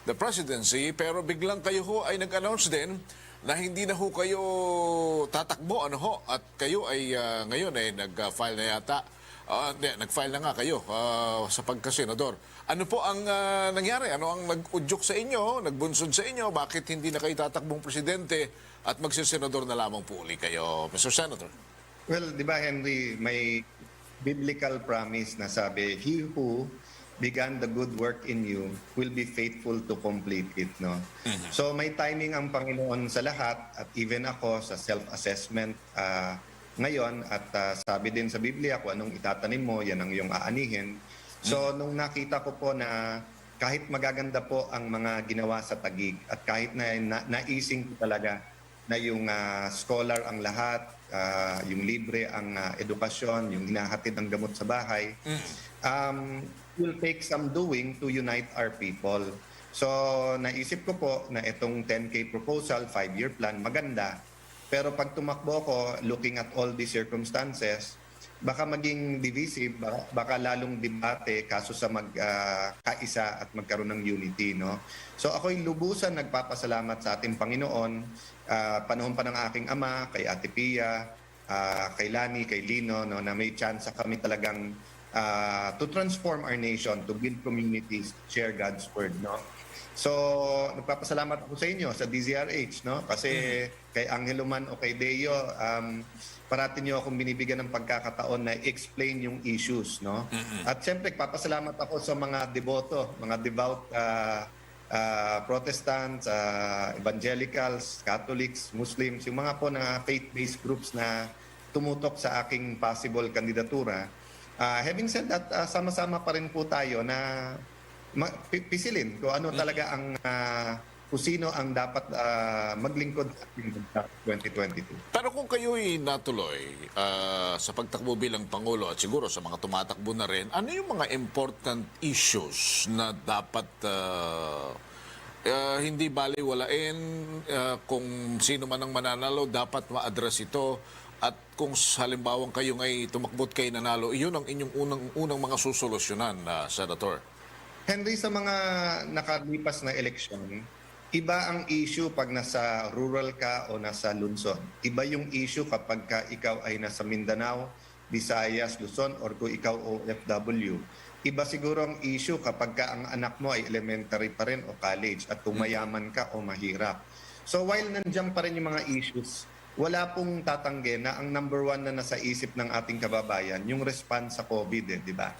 the presidency, pero biglang kayo ho ay nag-announce din na hindi na ho kayo tatakbo, at kayo ay ngayon ay nag-file na yata. Nag-file na nga kayo sa pagka-senador. Ano po ang nangyari? Ano ang nag-udyok sa inyo, nagbunsod sa inyo? Bakit hindi na kayo tatakbong presidente at magsisenador na lamang po uli kayo, Mr. Senator? Well, di ba, Henry, may biblical promise na sabi, he who began the good work in you will be faithful to complete it, no? So may timing ang Panginoon sa lahat, at even ako sa self-assessment ngayon, at sabi din sa Biblia, kung anong itatanim mo, yan ang iyong aanihin. So nung nakita ko po na kahit magaganda po ang mga ginawa sa Taguig, at kahit na naising ko talaga na yung scholar ang lahat, yung libre ang edukasyon, yung hinahatid ng gamot sa bahay, will take some doing to unite our people. So naisip ko po na itong 10K proposal, 5-year plan, maganda. Pero pag tumakbo ko, looking at all these circumstances, baka maging divisive, baka lalong debate kaso sa magkaisa at magkaroon ng unity, no? So ako'y lubusan nagpapasalamat sa ating Panginoon, panahon pa ng aking ama, kay Ate Pia, kay Lani, kay Lino, no, na may chance kami talagang to transform our nation, to build communities, share God's word, no? So, nagpapasalamat ako sa inyo, sa DZRH, no? Kasi kay Angelo man o kay Deo, parati niyo akong binibigyan ng pagkakataon na explain yung issues, no? At siyempre, nagpapasalamat ako sa mga deboto, mga devout Protestants, evangelicals, Catholics, Muslims, yung mga po na faith-based groups na tumutok sa aking possible kandidatura. Having said that, sama-sama pa rin po tayo na pisilin kung ano talaga ang kung sino ang dapat maglingkod sa 2022. Pero kung kayo'y natuloy sa pagtakbo bilang Pangulo at siguro sa mga tumatakbo na rin, ano yung mga important issues na dapat hindi baliwalain, kung sino man ang mananalo, dapat ma-address ito, at kung halimbawang kayo ay tumakbot kayo nanalo, iyon ang inyong unang mga susolusyonan, Senator? Henry, sa mga nakalipas na eleksyon, iba ang issue pag nasa rural ka o nasa Luzon. Iba yung issue kapag ikaw ay nasa Mindanao, Visayas, Luzon, or kung ikaw OFW. Iba siguro ang issue kapag ang anak mo ay elementary pa rin o college, at kung mayaman ka o mahirap. So while nandiyan pa rin yung mga issues, wala pong tatanggi na ang number one na nasa isip ng ating kababayan, yung response sa COVID, di ba?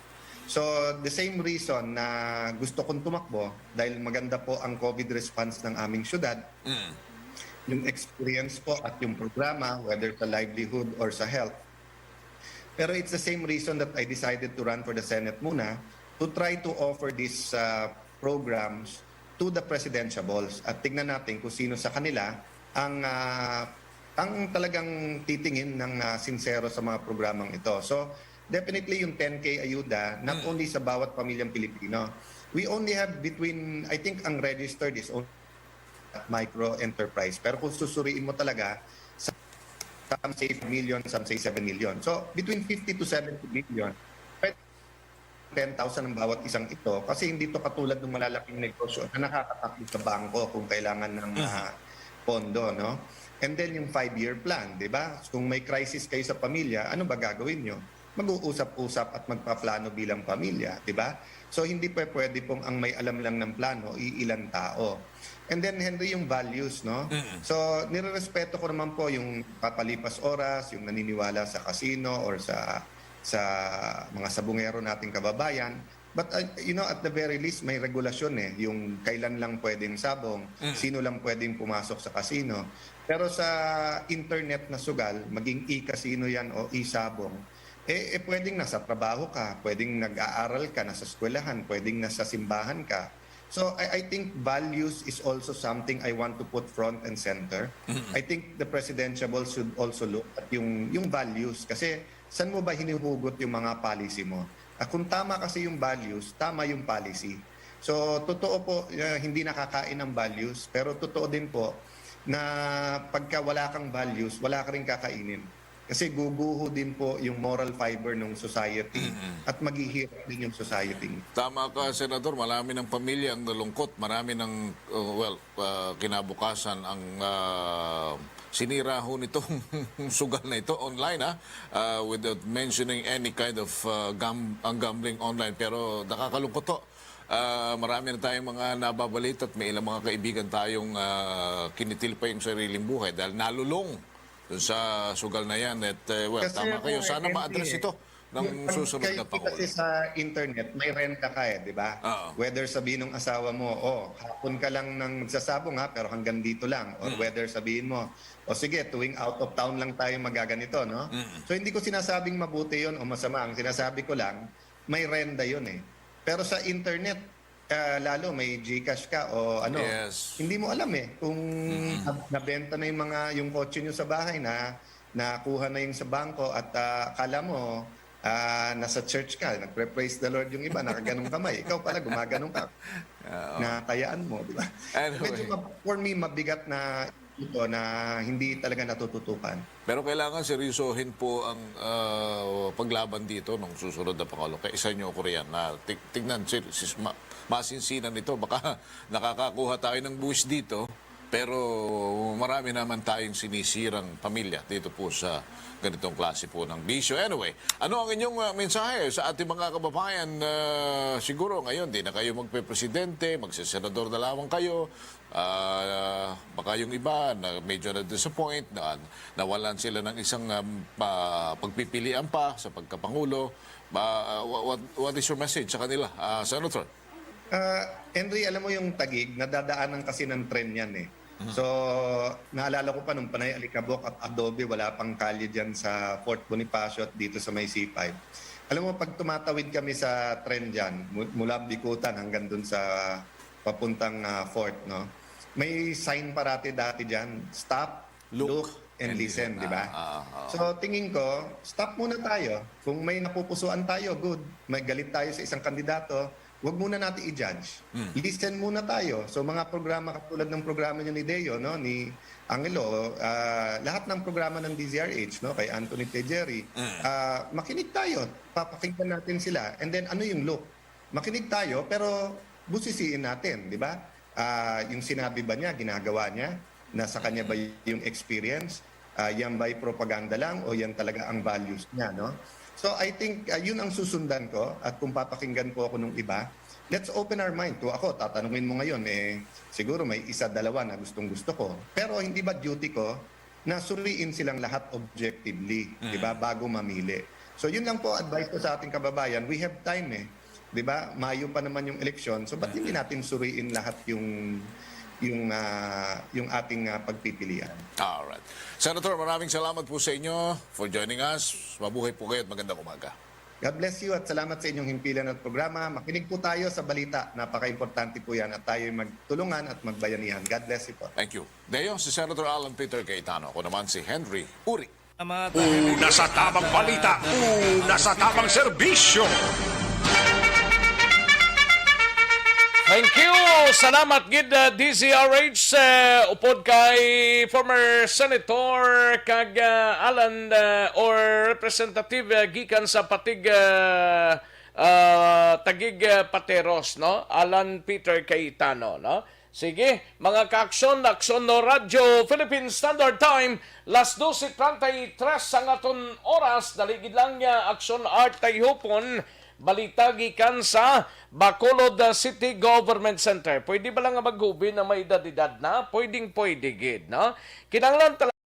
So, the same reason na gusto kong tumakbo, dahil maganda po ang COVID response ng aming syudad, yung experience po at yung programa, whether sa livelihood or sa health. Pero it's the same reason that I decided to run for the Senate muna, to try to offer these programs to the presidentiables, at tignan natin kung sino sa kanila ang talagang titingin ng sincero sa mga programang ito. So, definitely yung 10K ayuda, not only sa bawat pamilyang Pilipino. We only have between, I think ang registered is only micro enterprise. Pero kung susuriin mo talaga, some say 1 million, some say 7 million. So between 50 to 70 million, 10,000 ang bawat isang ito. Kasi hindi to katulad ng malalaking negosyo na nakakatakbo sa bangko kung kailangan ng pondo, no? And then yung 5-year plan, di ba? Kung may crisis kayo sa pamilya, ano ba gagawin nyo? Mag-uusap-usap at magpaplano bilang pamilya, di ba? So hindi pwede pong ang may alam lang ng plano, iilang tao. And then Henry, yung values, no? So nirerespeto ko naman po yung papalipas oras, yung naniniwala sa casino or sa mga sabungero nating kababayan. But you know, at the very least may regulasyon yung kailan lang pwedeng sabong, sino lang pwedeng pumasok sa casino. Pero sa internet na sugal, maging e-casino yan o e-sabong, pwedeng nasa trabaho ka, pwedeng nag-aaral ka, nasa eskwelahan, pwedeng nasa simbahan ka. So I think values is also something I want to put front and center. I think the presidential should also look at yung values kasi saan mo ba hinuhugot yung mga policy mo? Kung tama kasi yung values, tama yung policy. So totoo po, hindi nakakain ng values, pero totoo din po na pagka wala kang values, wala ka rin kakainin. Kasi guguho din po yung moral fiber ng society at maghihirap din yung society. Tama ka, Senador. Marami ng pamilya ang nalungkot. Marami ng, kinabukasan ang sinira ho nitong sugal na ito online, without mentioning any kind of gambling online. Pero nakakalungkot to. Marami na tayong mga nababalita at may ilang mga kaibigan tayong kinitil pa yung sariling buhay dahil nalulong doon sa sugal na yan. At, Kasi tama kayo. Sana ma-address ito ng susunod na Pangulo. Kasi sa internet, may renta ka di ba? Whether sabihin ng asawa mo, hapon ka lang nang magsasabong pero hanggang dito lang. Or whether sabihin mo, sige, tuwing out of town lang tayo magaganito, no? So hindi ko sinasabing mabuti yon o masama. Ang sinasabi ko lang, may renta yon eh. Pero sa internet, lalo may GCash ka o ano, hindi mo alam kung nabenta na yung kotse nyo sa bahay na nakuha na yung sa bangko at akala mo nasa church ka, nagpre-praise the Lord yung iba, nakaganong kamay. Ikaw pala, gumaganong ka. Natayaan mo, di ba? Anyway. Medyo for me, mabigat na ito na hindi talaga natututukan. Pero kailangan seryosohin po ang paglaban dito ng susunod na Pangulo. Kaya isa nyo ko riyan na tignan, masinsinan ito. Baka nakakakuha tayo ng buwis dito, pero marami naman tayong sinisirang pamilya dito po sa ganitong klase po ng bisyo. Anyway, ano ang inyong mensahe sa ating mga kababayan? Siguro ngayon, di na kayo magpe-presidente, magsisenador na lamang kayo. Baka yung iba na medyo na-disappoint, na nawalan sila ng isang pagpipilian pa sa pagkapangulo. What is your message sa kanila, Senator? Henry, alam mo yung Taguig, nadadaanan kasi ng trend yan So, naalala ko pa nung Panay Alikabok at Adobe, wala pang kalye dyan sa Fort Bonifacio at dito sa may C5. Alam mo, pag tumatawid kami sa trend dyan, mula Bikutan hanggang dun sa papuntang Fort, no? May sign parati dati dyan, stop, look and listen, di ba? So, tingin ko, stop muna tayo. Kung may napupusuan tayo, good. May galit tayo sa isang kandidato, huwag muna natin i-judge. Listen muna tayo. So mga programa katulad ng programa niya ni Deo, no, ni Angelo, lahat ng programa ng DZRH, no, kay Anthony Tejeri, makinig tayo. Papakinggan natin sila. And then ano yung look? Makinig tayo pero busisiin natin, di ba? Yung sinabi ba niya, ginagawa niya? Nasa kanya ba yung experience? Yan ba'y propaganda lang o yan talaga ang values niya, no? So I think yun ang susundan ko at kung papakinggan po ako nung iba, let's open our mind. Kung ako, tatanungin mo ngayon, siguro may isa, dalawa na gustong-gusto ko. Pero hindi ba duty ko na suriin silang lahat objectively, di ba, bago mamili. So yun lang po advice ko sa ating kababayan. We have time di ba? Mayo pa naman yung eleksyon. So ba't hindi natin suriin lahat yung ating pagpipilian. Alright. Senator, maraming salamat po sa inyo for joining us. Mabuhay po kayo at magandang umaga. God bless you at salamat sa inyong himpilan at programa. Makinig po tayo sa balita. Napaka-importante po yan at tayo'y magtulungan at magbayanihan. God bless you po. Thank you. Deo, si Senator Alan Peter Cayetano. Ako naman si Henry Uri. Una sa tamang balita, una sa tamang serbisyo. Thank you. Salamat gid DZRH upod kay former Senator kag Alan or Representative gikan sa Patig Tagig Pateros, no? Alan Peter Cayetano, no? Sige, mga ka-aksyon, Aksyon no Radio, Philippine Standard Time, las 12:33 ang aton oras, daligid lang niya Aksyon Art Tayhupon, balita gikan sa Bacolod City Government Center. Pwede ba lang nga maghubi na may edad-edad na? Pwedeng gid, no? Kinanglan talaga.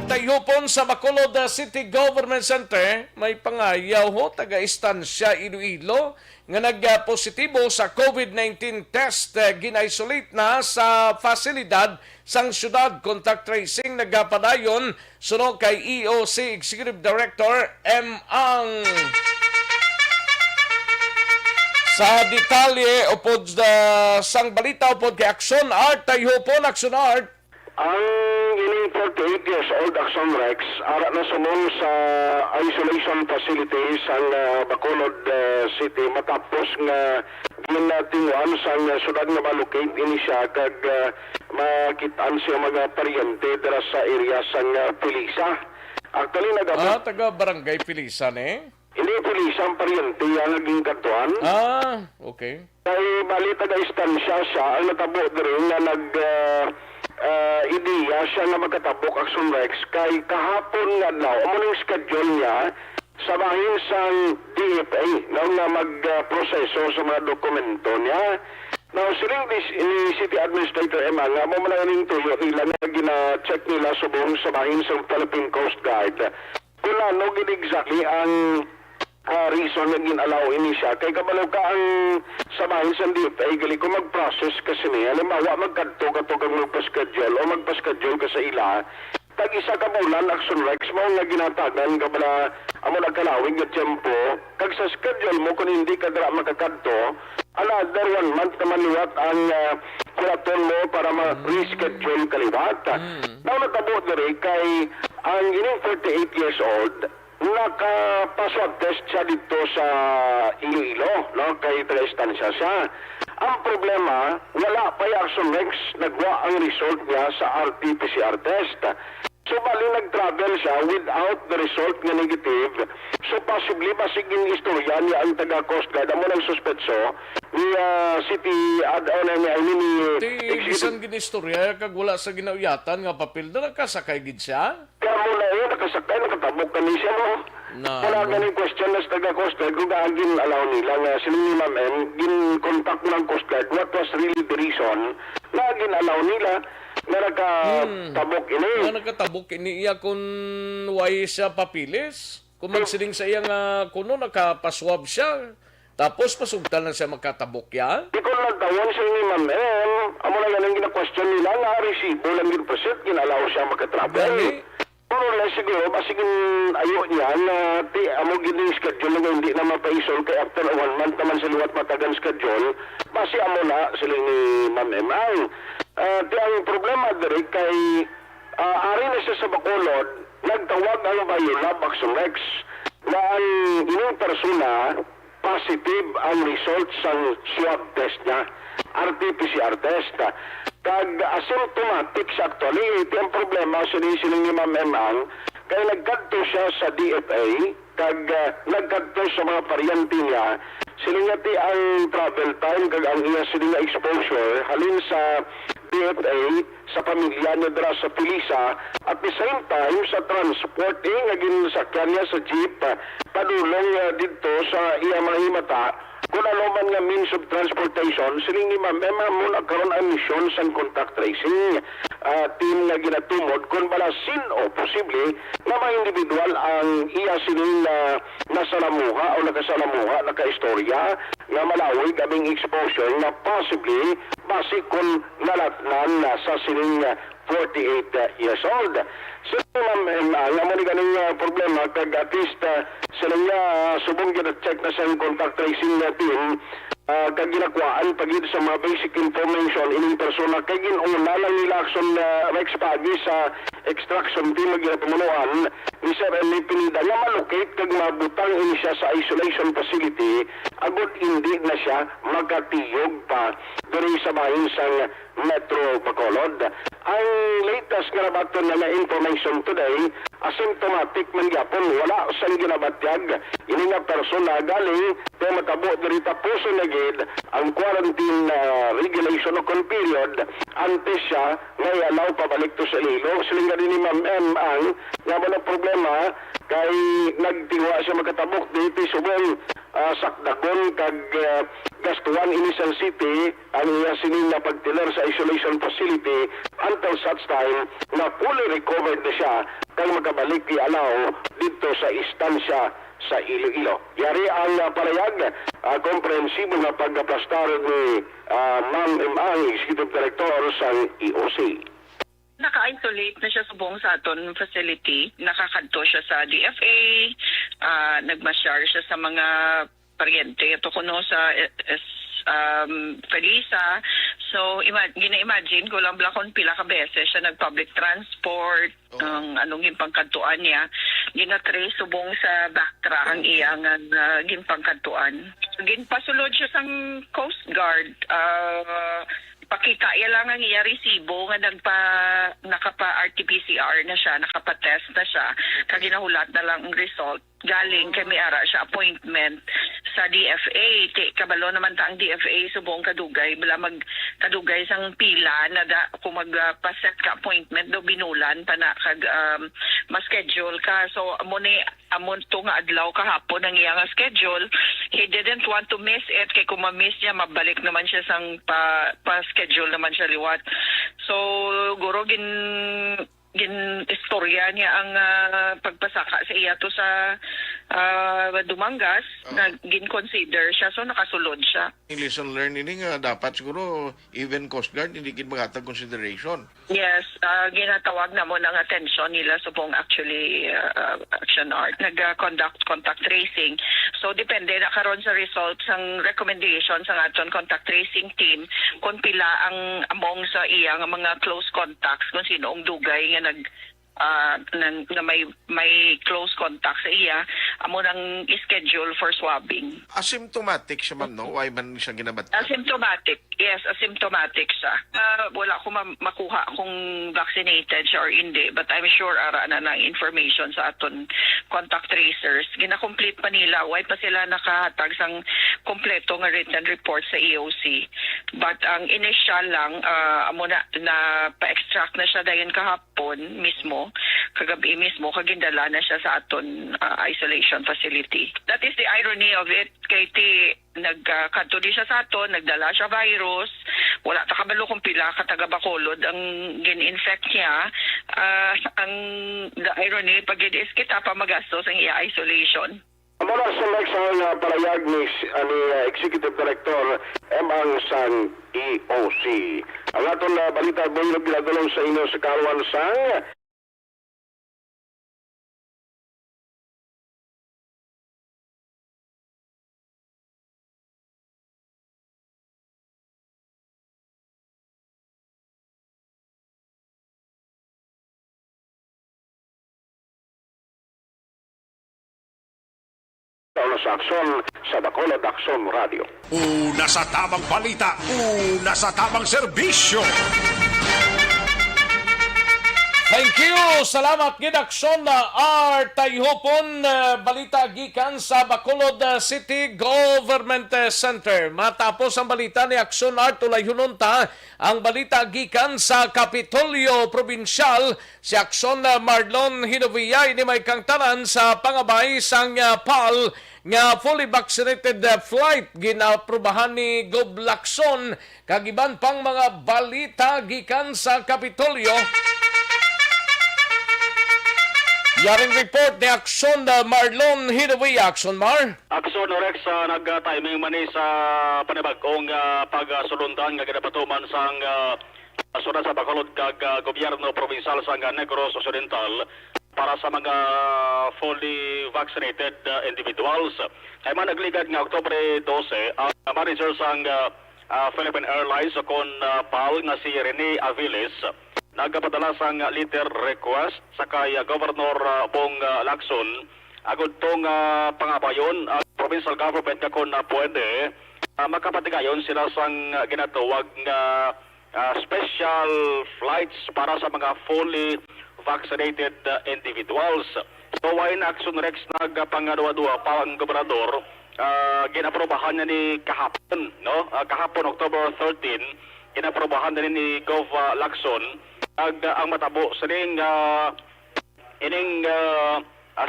Tayupon sa Bacolod City Government Center, may pangayaw ho, taga-istansya Iloilo, nga nag-positibo sa COVID-19 test, gina-isolate na sa fasilidad sang syudad. Contact tracing nagapadayon sunod kay EOC Executive Director M. Ang. Sa detalye, upod sang balita, upod kay Aksyon Art, tayupon Aksyon Art. Ang ining 48 years old Aksyon Rex ara na sumon sa isolation facility sa Bacolod City matapos nga ginatinguan sa syudad nga malocate ini siya kag makitaan siya mga paryente dira sa area sa Pilisa. Actually nagabot taga barangay Pilisan Hindi Pilisan, paryente ang naging katuan. Okay. Kay Balita ga istansya siya ang natabo rin na ideya siya na magkatabok Aksyon Rex kay kahapon nga daw ang schedule niya sa bahin sa DFA na magproseso sa mga dokumento niya. Now, siling ni City Administrator Emma nga mo malaking tuyo nila na gina-check nila subong sa bahin sa Philippine Coast Guard. Kung ano exactly ang reason na ginalaw ini siya kay kabalo ka ang sabahin sa DFA gali ko mag-process kasi niya halimbawa magkadto kang magpa-schedule o magpa-schedule ka sa ila tag isa ka bulan Aksyon Rex mo nga ginatagan kabala amo nagkalawig nga tiyempo kag sa schedule mo kung hindi ka dira makakadto another 1 month naman liwat ang kuraton mo para ma-reschedule kaliwat. Now natabo diri kay ang ining 48 years old naka-swab test siya dito sa Iloilo, no? Kay taga-istansya siya. Ang problema, wala pa yung Aksyon Rex nagwa ang result niya sa RT-PCR test. So, bali nag-travel siya without the result nga negative. So, possibly, masiging istorya niya ang taga-Coast Guard. Amo nang suspetso ni City, Bisan ginistorya, kag wala sa ginauyatan nga papel na nakasakay gid siya? Kaya muna yun, nakasakay, nakatabok ka ni siya, no? Wala ganing question na sa taga-Coast Guard kung gaagin alaw nila nga sila ni Ma'am M, gin-contact ng Coast Guard, what was really the reason na gin-alaw nila na nakatabok ini. Na nakatabok ini iya kung why siya papilis. Kung magsiling sa iya nga kuno nakapaswab siya. Tapos pasugtan na siya magkatabok yan. Di ko nagtawon sa ni Ma'am M, amo na ganing gina-question nila nga resibo lang gin present ginalaw siya magka-travel. Pero lang siguro, basigin ayo niya na amo gini schedule na hindi na mapaisol kay after 1 month naman sa liwat matagan schedule, basi amo na sila ni Ma'am M. Ang problema diri kay ari na siya sa Bacolod, nagtawag ang Bayolab Aksyon Rex na ang inyong persona positive ang result sa swab test niya, RT-PCR test. Kag asymptomatic siya actually, ito ang problema sa ni Ma'am Emang, kaya nagkadto siya sa DFA, kag nagkadto sa mga paryante niya, sila nga ti ang travel time, kag ang iya sila nga exposure, halin sa DFA, sa pamilya niya dira sa Pilisa, at the same time sa transporting, naging sakyan niya sa jeep, padulong dito sa iya mga himata, kung ano man nga means of transportation, siling ni Ma'am Emma mo nagkaroon ang mission sa contact tracing team na ginatumod kung bala sin o posible na mga individual ang iya siling nasalamuha o nakasalamuha, nakaistorya na malawig aming exposure na possibly base kung nalatnan na sa siling 48 years old. So, Ma'am Emma, nga mo ni ganing problema, kag at least sila nga subong gina-check na sa contact tracing na team, kag ginakuhaan pagid sa mga basic information ining persona, kag ginuna lang nila Aksyon Rex pagi sa extraction team na ginatumunuan ni Sir L. Pinida nga malocate kag mabutang ini siya sa isolation facility, agad hindi na siya magkatiyog pa diri sa bahin sa Metro Bacolod. ang latest ginabaton na information today, asymptomatic man gyapon, wala sang ginabatyag. Ini nga persona galing kay matabo diri tapuson na gid ang quarantine regulation o period antes siya may allow pabalik to sa ilog. Silinga din ni Ma'am M ang nga wala problema kay nagtiwa siya makatabok dito subong sakdakon kag gastuan ini sa city ang iya sining na pagtilar sa isolation facility until such time na fully recovered na siya kag makabalik i-allow dito sa istansya sa Iloilo. Yari ang palayag, komprehensibo na pagkaplastar ni Ma'am M.A., Executive Director sa EOC. Naka-isolate na siya sa buong sa aton facility. Nakakadto siya sa DFA, nagmasyar siya sa mga paryente. Ito kuno sa Felisa. So, gina-imagine ko lang kung pila ka beses siya nag-public transport, anong gimpangkantuan niya. Gina-trace subong sa backtrack ang iyang gimpangkantuan. Ginpasulod siya sa Coast Guard. Pakikaya lang ang iya resibo nga nakapa-RT-PCR na siya, nakapa-test na siya, kaginahulat na lang ang result. Galing kay may ara siya appointment sa DFA. Kabalo naman ta ang DFA subong kadugay, bala magkadugay sang pila na kung magpa-set ka appointment do binulan pa na kag ma-schedule ka. So amon to nga adlaw kahapon ang iyang schedule. He didn't want to miss it kay kung ma-miss niya mabalik naman siya sang pa-schedule naman siya liwat. So guro istorya niya ang pagpasaka sa iya to sa Dumangas na gin-consider siya, so nakasulod siya. Lesson learned ini nga dapat siguro even Coast Guard hindi kin maghatag consideration. Yes, ginatawag na mo ng attention nila subong actually Aksyon Art nag-conduct contact tracing. So depende na karon sa results ang recommendation sa aton contact tracing team kung pila ang among sa iyang mga close contacts kung sino ang dugay nga na may close contact sa iya, amo nang schedule for swabbing. Asymptomatic siya man, no? Why man siya ginabat? Asymptomatic. Yes, asymptomatic siya. Wala ko makuha kung vaccinated siya or hindi, but I'm sure ara na ng information sa aton contact tracers. Gina-complete pa nila. Why pa sila nakahatag sang kompleto nga written report sa EOC. But ang initial lang, amo na pa-extract na siya dayon kahapon mismo, kagabi mismo, kagindala na siya sa aton isolation facility. That is the irony of it. Kay nagkanto di siya sa aton, nagdala siya virus, wala ta kabalo kung pila ka taga Bacolod ang gin-infect niya. Ang the irony, pag is kita pa magastos ang iya isolation. Mula sa next palayag ni Executive Director M.A. San EOC. Ang aton balita Bulig ginadulong sa inyo sa karuan sang sa Aksyon sa Bacolod Aksyon Radio. Una sa tamang balita, una sa tamang serbisyo. Thank you! Salamat gid Aksyon na Tayhopon balita gikan sa Bacolod City Government Center. Matapos ang balita ni Aksyon Art tulay hununta ang balita gikan sa Kapitolyo Provincial si Aksyon Marlon Hinovia ini may kangtanan sa pangabay sang PAL nga fully vaccinated flight ginaprubahan ni Gob Lacson kagiban pang mga balita gikan sa Kapitolyo. Yaring report ni Aksyon Marlon Hinovia. Aksyon Mar. Aksyon Rex nag-timing mani sa panibagong pagsulundan nga ginapatuman sang sunod sa Bacolod kag gobyerno provincial sang Negros Occidental para sa mga fully vaccinated individuals. Ay man nagligad nga Oktubre 12 ang manager sang Philippine Airlines kon PAL nga si Rene Aviles nagpadala sang letter request sa kay Governor Bong Lacson agud tong pangabayon ang provincial government nga kon pwede makapatigayon sila sang ginatawag nga special flights para sa mga fully vaccinated individuals. So, wain Aksyon Rex nagpangadwa-dwa pa ang gobernador, ginaprobahan na ni kahapon, no? Kahapon, October 13, ginaprobahan na ni Gov. Lacson ang matabo sa ining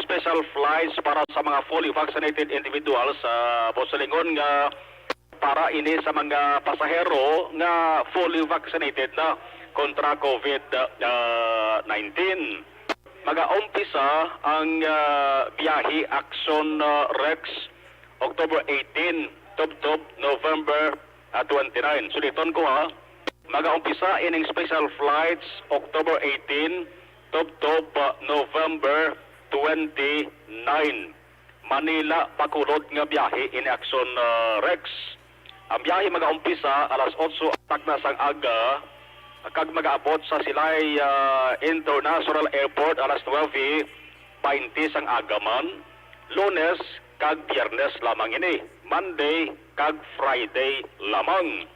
special flights para sa mga fully vaccinated individuals posalingon nga para ini sa mga pasahero nga fully vaccinated na kontra COVID-19. Mag-aumpisa ang biyahe Aksyon Rex October 18 tub November 29. Suliton ko ha. Mag-aumpisa ining special flights October 18 tub November 29. Manila pakulod nga biyahe in Aksyon Rex. Ang biyahe mag-aumpisa alas 8 atak na sang aga kag mag-aabot sa Silay International Airport alas 9:20 sang aga man. Lunes kag Biyernes lamang ini. Monday kag Friday lamang.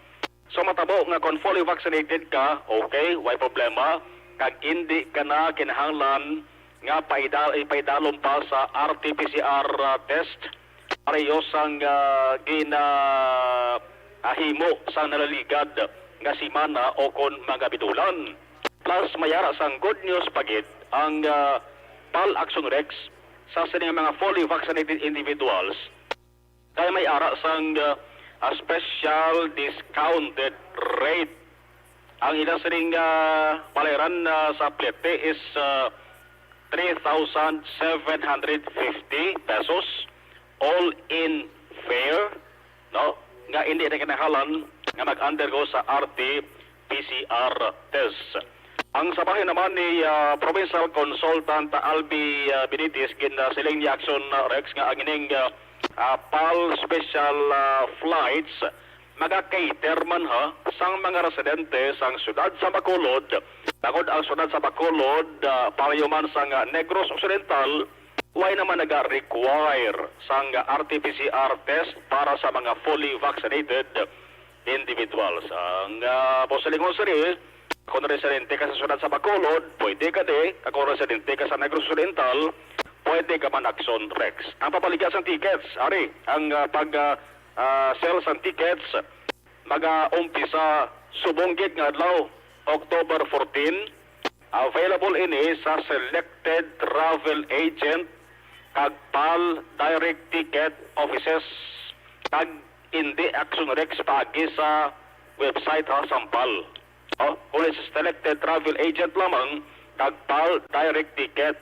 So matabo nga kung fully vaccinated ka, okay, way problema. Kag hindi ka na kinahanglan nga paidalom pa sa RT-PCR test pareho sang ahimo sang nalaligad nga simana o kon mga bidulan. Plus mayara sang good news pagid ang PAL Aksyon Rex sa sining mga fully vaccinated individuals kaya may ara sang special discounted rate. Ang ilang sining palayaran sa plete is 3,750 pesos all in fare, no? Nga hindi na kinahanglan nga mag-undergo sa RT-PCR test. Ang sabahin naman ni Provincial Consultant Albi Benitez siling ni Aksyon Rex nga ang ining PAL special flights maga-cater man ha sang mga residente sang syudad sa Bacolod. Tagod ang syudad sa Bacolod pareho man sang Negros Occidental way naman naga-require sang RT-PCR test para sa mga fully vaccinated individuals. Ang posilingon sari, kung residente ka sa syudad sa Bacolod, pwede ka de. Kung residente ka sa Negros Occidental, pwede ka man Aksyon Rex. Ang papaligya sang tickets, ari, ang sell sang tickets, mag-umpisa subonggit nga adlaw, October 14, available ini sa selected travel agent kag PAL direct ticket offices kag hindi Aksyon Rex pagi sa website ha sampal. Kung sa selected travel agent lamang kag PAL direct ticket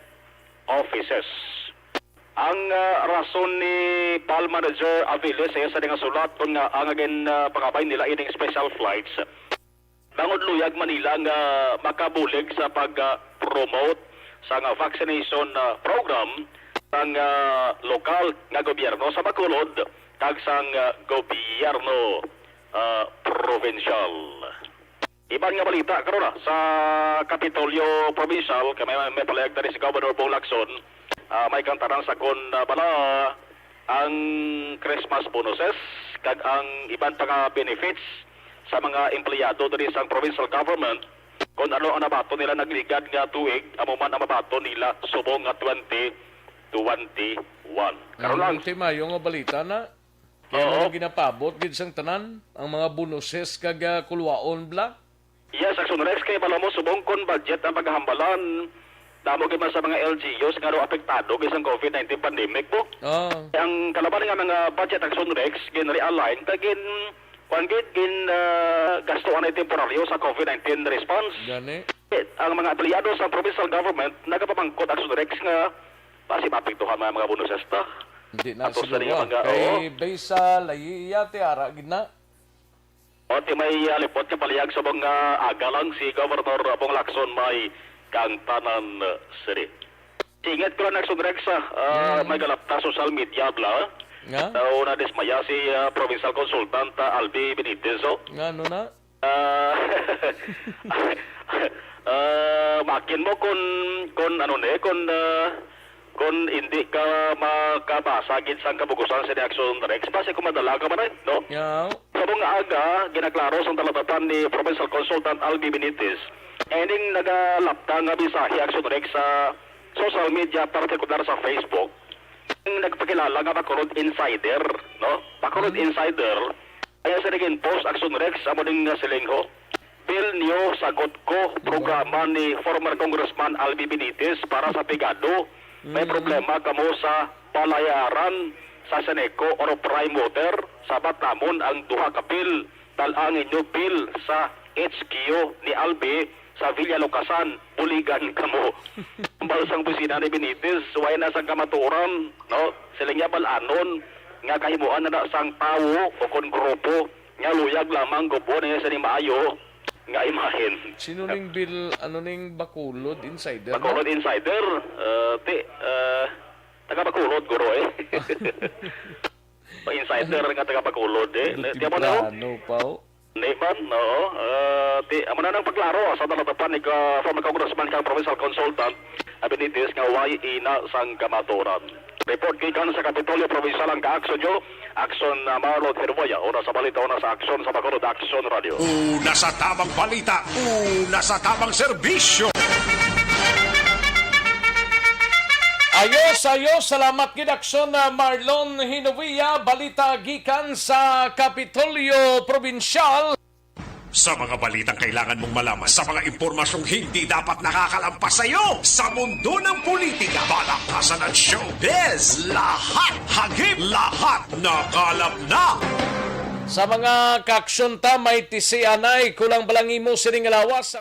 offices. Ang rason ni PAL Manager Aviles sa nga sulat kung ang again pangabay nila ining special flights bangod luyag Manila nga makabulig sa pag-promote sa nga vaccination program sang lokal nga gobyerno sa Bacolod kag sang gobyerno provincial. Iban nga balita karon sa Kapitolyo Provincial kay may palayag tani si Governor Bulig may kantarang sakon bala ang Christmas bonuses kag ang iban pa nga benefits sa mga empleyado diri sa provincial government kung ano ang nabato nila nagligad nga tuig amo man ang mabato nila subong nga 2021. Karon lang ultima yung balita na kaya ginapabot gid sang tanan ang mga bonuses kag kulwaon bla. Yes, Aksyon Rex kay bala mo subong kon budget ang paghambalan damo gid man sa mga LGUs nga apektado bisang COVID-19 pandemic po. Ang kalaban nga mga budget Aksyon Rex gin-realign kagin gastuan ay temporaryo sa COVID-19 response. Gani. Ang mga empleyado sa provincial government nagapamangkot Aksyon Rex nga pasi mapektuhan mga bonuses ta. Hindi na siguro. Kay Baysa layiya ti ara gid na. O ti may alipot ka palihag sa mga aga lang si Governor Bong Lacson may kang tanan siri. Ingat ko lang Aksyon Rex may galapta social media bla. Nga? Na dismaya si Provincial Consultant Albi Benitez. Nga no na? Makin mo kung ano ne kung hindi ka makabasa gid sang kabugusan sa Aksyon Rex base kung madala ka man no? Yeah. sa mga aga, ginaklaro sa talatapan ni Provincial Consultant Albi Benitez. Ending nagalapta nga bisahe Aksyon Rex sa social media, partikular sa Facebook. Nagpakilala nga Bacolod Insider, no? Bacolod Insider, ay sa naging post Aksyon Rex, amo ding silingho. Bill niyo sagot ko programa ni former Congressman Albi Benitez para sa Pigado. May problema kamo sa palayaran sa Seneco or prime water. Sabat namon ang duha ka bill, talangin nyo bill sa HQ ni Albi sa Villa Locasan, Buligan kamo. Ang balsang busina ni Benitez, way na sang kamaturan, no? Siling niya balanon, nga kahimuan na sang tawo o kon grupo, nga luyag lamang gubo niya sa ni maayo, nga imahin. Sino ning Bill, ano ning Bacolod Insider? Bacolod Insider, taga Bacolod guro eh. Insider nga taga Bacolod eh. Di mo na Pao. Neiman, no. Amo na nang paglaro sa talatapan ni former Congressman kang Provincial Consultant Benitez nga way ina sang kamaturan. Report gikan sa Kapitolyo Provincial ang Aksyon nyo. Aksyon na Marlon Herboya. Una sa balita, una sa Aksyon sa Bacolod Aksyon Radio. Una sa tamang balita, una sa tamang serbisyo. Ayos, salamat gid Aksyon na Marlon Hinovia, balita gikan sa Kapitolyo Provincial. Sa mga balitang kailangan mong malaman, sa mga impormasyong hindi dapat nakakalampas sa iyo, sa mundo ng politika, balakasan at showbiz, lahat hagip, lahat nakalap na. Sa mga kaaksyon ta, may tisianay, kulang balang imo sining alawas.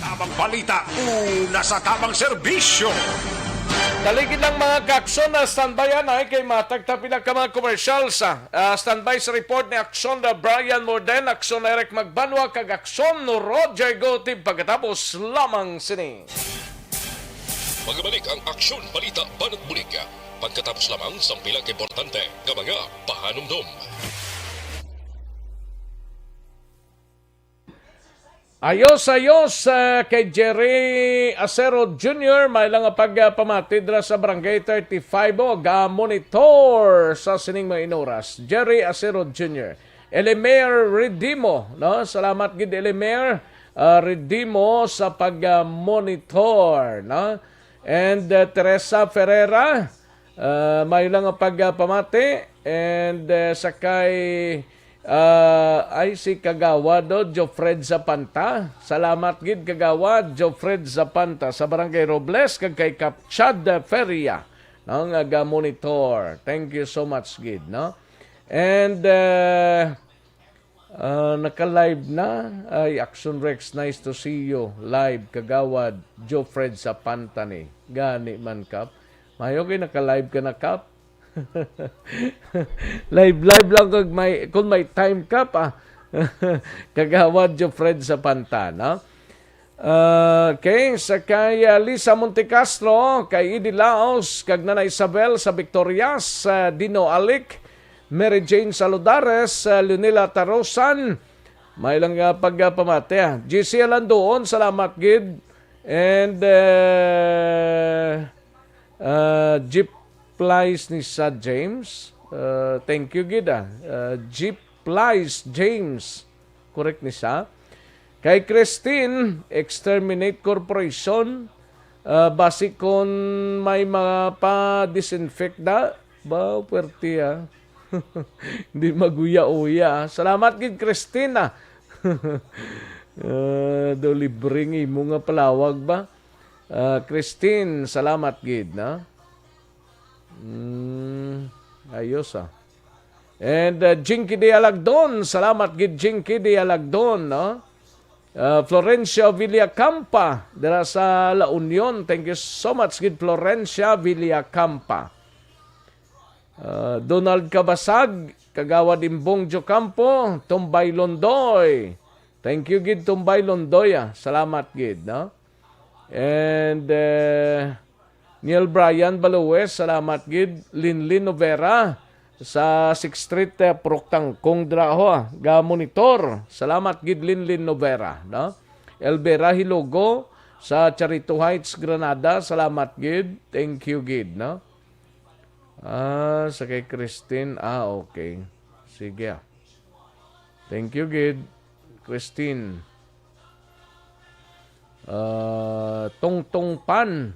Tamang balita, una sa tamang serbisyo. Daligid lang mga ka-aksyon na standbyan ay kay matag tapila ka mga commercial sa standby sa report ni Aksyon na Brian Morden, Aksyon na Eric Magbanwa, kag Aksyon no Roger Gotib pagkatapos lamang sini. Magbalik ang Aksyon Balita Banat Bulig. Pagkatapos lamang sa pilang importante nga mga pahanumdom. Ayos kay Jerry Acero Jr. May lang pagpamatid sa Barangay 35 ga-monitor sa sining mga inoras. Jerry Acero Jr. Elemer Redimo, no? Salamat gid Elemer Redimo sa pag-monitor, no? And Teresa Ferreira may lang pagpamati and sakay ay si Kagawad Jofred Zapanta. Salamat gid Kagawad Jofred Zapanta sa Barangay Robles kag kay Capchad Feria no nga monitor. Thank you so much gid, no? And naka-live na ay Action Rex, nice to see you live Kagawad Jofred Zapanta ni gani man kap. Mayo kay naka-live ka na kap. live lang kung may time ka pa. Kagawad Jofred sa Pantana. Okay, sa kay Lisa Montecastro, kay Idi Laos, kag Nanay Isabel sa Victorias, Dino Alik, Mary Jane Saludares, Leonela Tarosan, may lang pagpamate. GC Alandoon, salamat gid. And Jeep Plies ni sa James. Thank you gida. Jeep Plies James. Correct ni sa. Kay Christine, Exterminate Corporation. Basi kon may mga pa-disinfect da. Ba, pwerte Hindi maguya-uya. Salamat gid Christine do libreng imo nga palawag ba? Christine, salamat gid na. Ayos And Jinky de Alagdon, salamat gid Jinky de Alagdon, no? Florencia Villacampa dira sa La Union, thank you so much gid Florencia Villacampa. Donald Kabasag, Kagawad Imbong Jocampo, Tumbay Londoy. Thank you gid Tumbay Londoy, salamat gid, no? And Neil Brian Baluwes, salamat gid. Linlin Novera sa 6th Street Proktangkong Draho, ga monitor. Salamat gid Linlin Novera, no? Elbera Hilogo sa Charito Heights, Granada, salamat gid. Thank you gid, no? Sa kay Christine, okay. Sige. Thank you gid Christine. Tongtong Pan,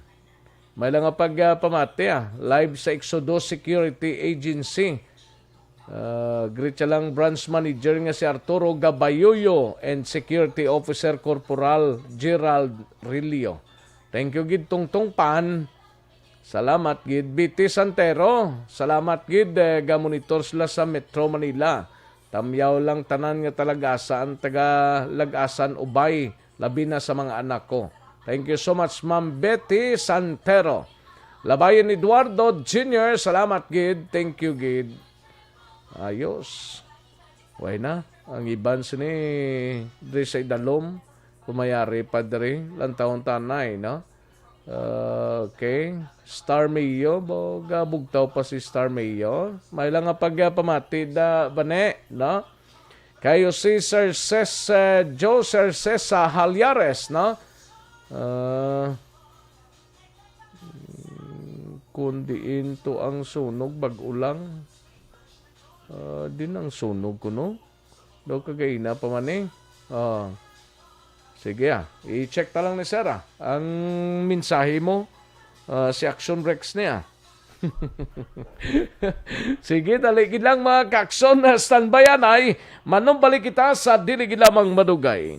may lang pagpamati live sa Exodus Security Agency. Greet lang branch manager nga si Arturo Gabayuyo and Security Officer Corporal Gerald Rilio. Thank you gid Tongtong Pan. Salamat gid BT Santero. Salamat gid ga-monitor sila sa Metro Manila. Tamyaw lang tanan nga talagasan, taga Lagasan Ubay, labi na sa mga anak ko. Thank you so much, Ma'am Betty Santero. Labayan Eduardo Jr., salamat gid. Thank you gid. Ayos. Way na. Ang iban sini dre sa Idalom, pumayari pa dre, lantawon tanay, no? Okay. Star Mayo, gabugtaw pa si Star Mayo. May lang nga pagpamati da bane, no? Kayo si Sir Ses, Joe Sir Cesa Halyares, no? Kundiin to ang sunog bag-ulang. Din ang sunog ko, no? Daw kagayna pa man eh. Sige i-check ta lang ni Sarah ang mensahe mo si Action Rex niya. Sige, taligid lang mga kakson na standbyan ay manumbalik kita sa diligid lamang madugay.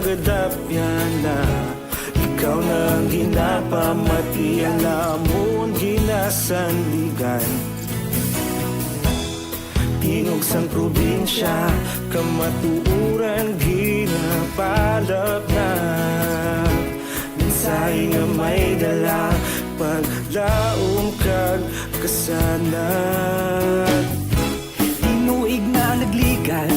magadapya na ikaw nang ginapamatian namon ginasandigan tingog sang probinsya kamatuuran ginapalap na minsay nga may dala paglaom kag kasanat tinuig na nagligan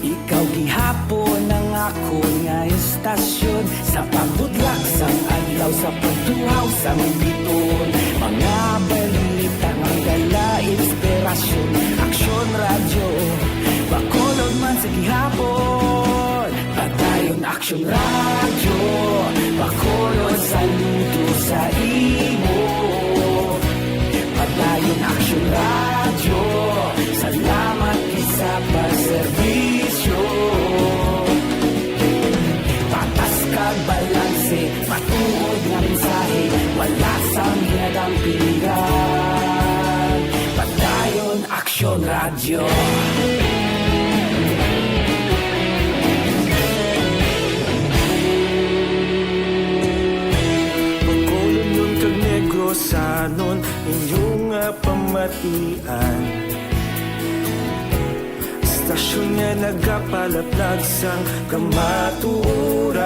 ikaw gihapon ang ako nga estasyon sa pagbutlak sang adlaw sa pagtuhaw sa biton mga balita nga dala inspirasyon aksyon radyo bakolod man sa gihapon padayon aksyon radyo bakolod saludo sa imo padayon aksyon radyo salamat isa pagserbisyo patas kag balanse matuod nga mensahe wala sang hinadang pilihan padayon aksyon radyo pagkolon nun kag negros sanon inyong pamatian istasyon nga nagapalaplag sang kamatuuran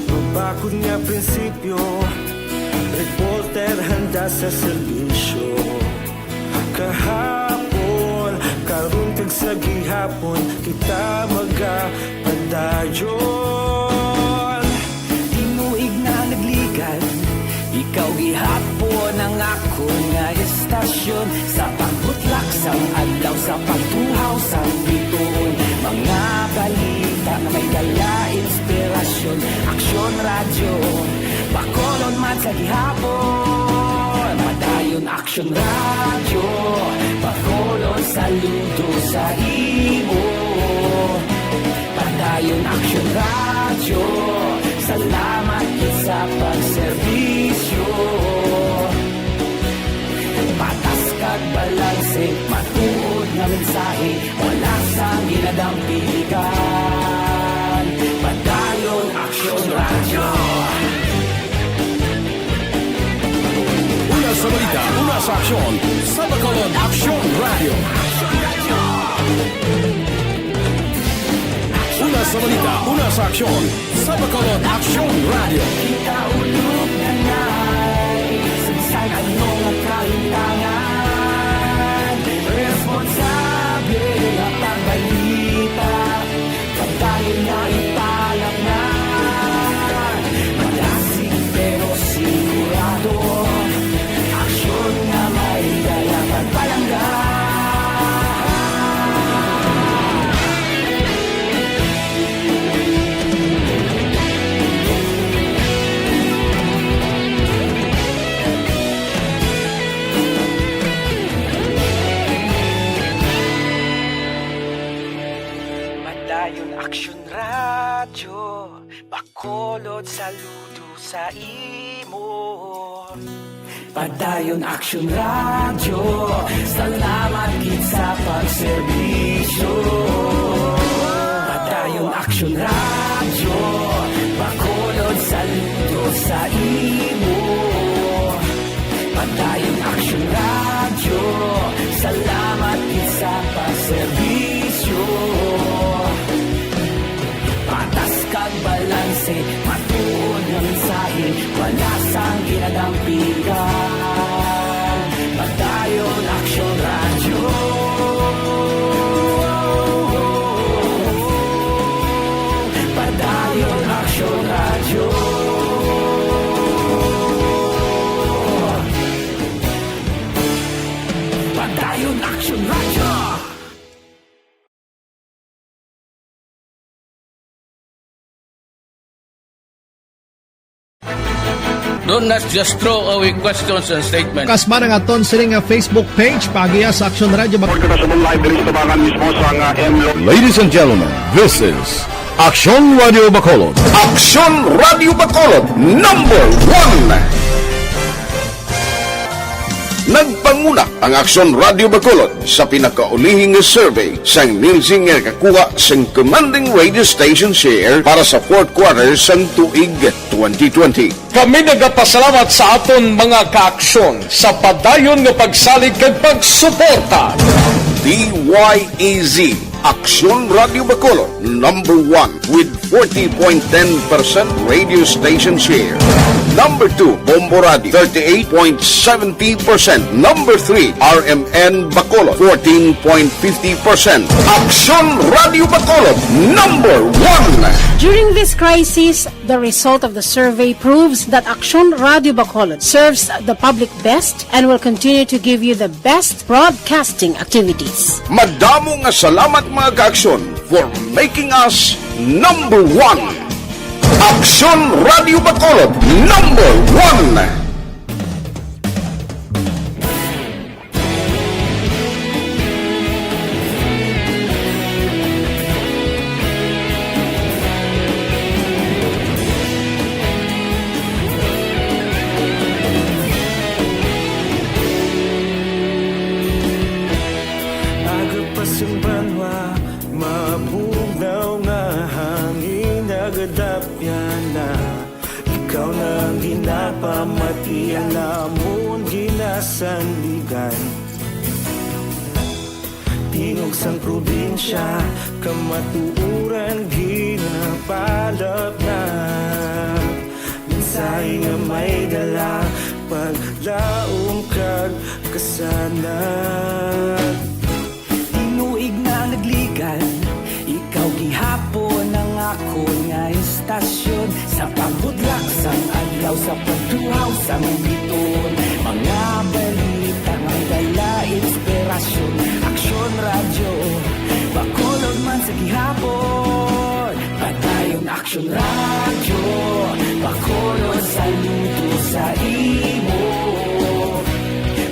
mabakod nga prinsipyo reporter handa sa serbisyo kahapon karon kag sa gihapon kita magapadayon tinuig na nagligan ikaw gihapon ang ako nga estasyon sa pagbutlak sang adlaw sa pagtuhaw sa biton mga balita na may dala inspirasyon aksyon radyo bakolon man sa gihapon padayon aksyon radyo bakolon saludo sa imo padayon aksyon radyo salamat sa pagserbisyo patas kag balanse matuod nga mensahe wala sang ginadang piligan padayon aksyon radyo Una sa balita, una sa aksyon, sa Bacolod Aksyon Radio. Una sa balita, una sa aksyon, sa Bacolod Aksyon Radio. kita ulog na na'y sagsag anong kalintangan responsable at pagbalita pagdayon na ipalap na malasig pero sigurado aksyon na may dalang pagpalanggan Padayon aksyon radyo bakolod saludo sa imo padayon aksyon radyo salamat gid sa pagserbisyo padayon aksyon radyo bakolod saludo sa imo padayon aksyon radyo salamat gid sa pagserbisyo patas kag balanse matuod nga mensahe wala sang ginadang piligan padayon aksyon radyo padayon aksyon radyo padayon aksyon radyo Do not just throw away questions and statements. Kasma ng aton sining nga Facebook page pagiya sa Aksyon Radio Ladies and gentlemen, this is Aksyon Radio Bacolod. Aksyon Radio Bacolod, #1. Nagpanguna ang Aksyon Radio Bacolod sa pinakaulihing survey sang Nilsing nga kakuha sang commanding radio station share para sa fourth quarter sang tuig 2020. Kami nagapasalamat sa aton mga kaaksyon sa padayon nga pagsalig kag pagsuporta. DYEZ Aksyon Radio Bacolod, number 1 with 40.10% radio station share. Number 2, Bombo Radio, 38.70%. Number 3, RMN Bacolod, 14.50%. Aksyon Radio Bacolod, number 1. During this crisis, the result of the survey proves that Aksyon Radio Bacolod serves the public best and will continue to give you the best broadcasting activities. Madamo nga salamat mga kaaksyon for making us number 1. Aksyon Radio Bacolod, number 1. Pamatian namon ginasandigan Tingog sang probinsya kamatuuran ginapalap na Minsay nga may dala paglaong kag kasanat Tinuig na nagligan ikaw gihapon ang ako nga istasyon Sa pagbudlak sang adlaw sa pagduhaw sang biton Mga balita may dala inspirasyon Aksyon radyo Bacolod man sa gihapon Patayon Aksyon radyo Bacolod saludo sa imo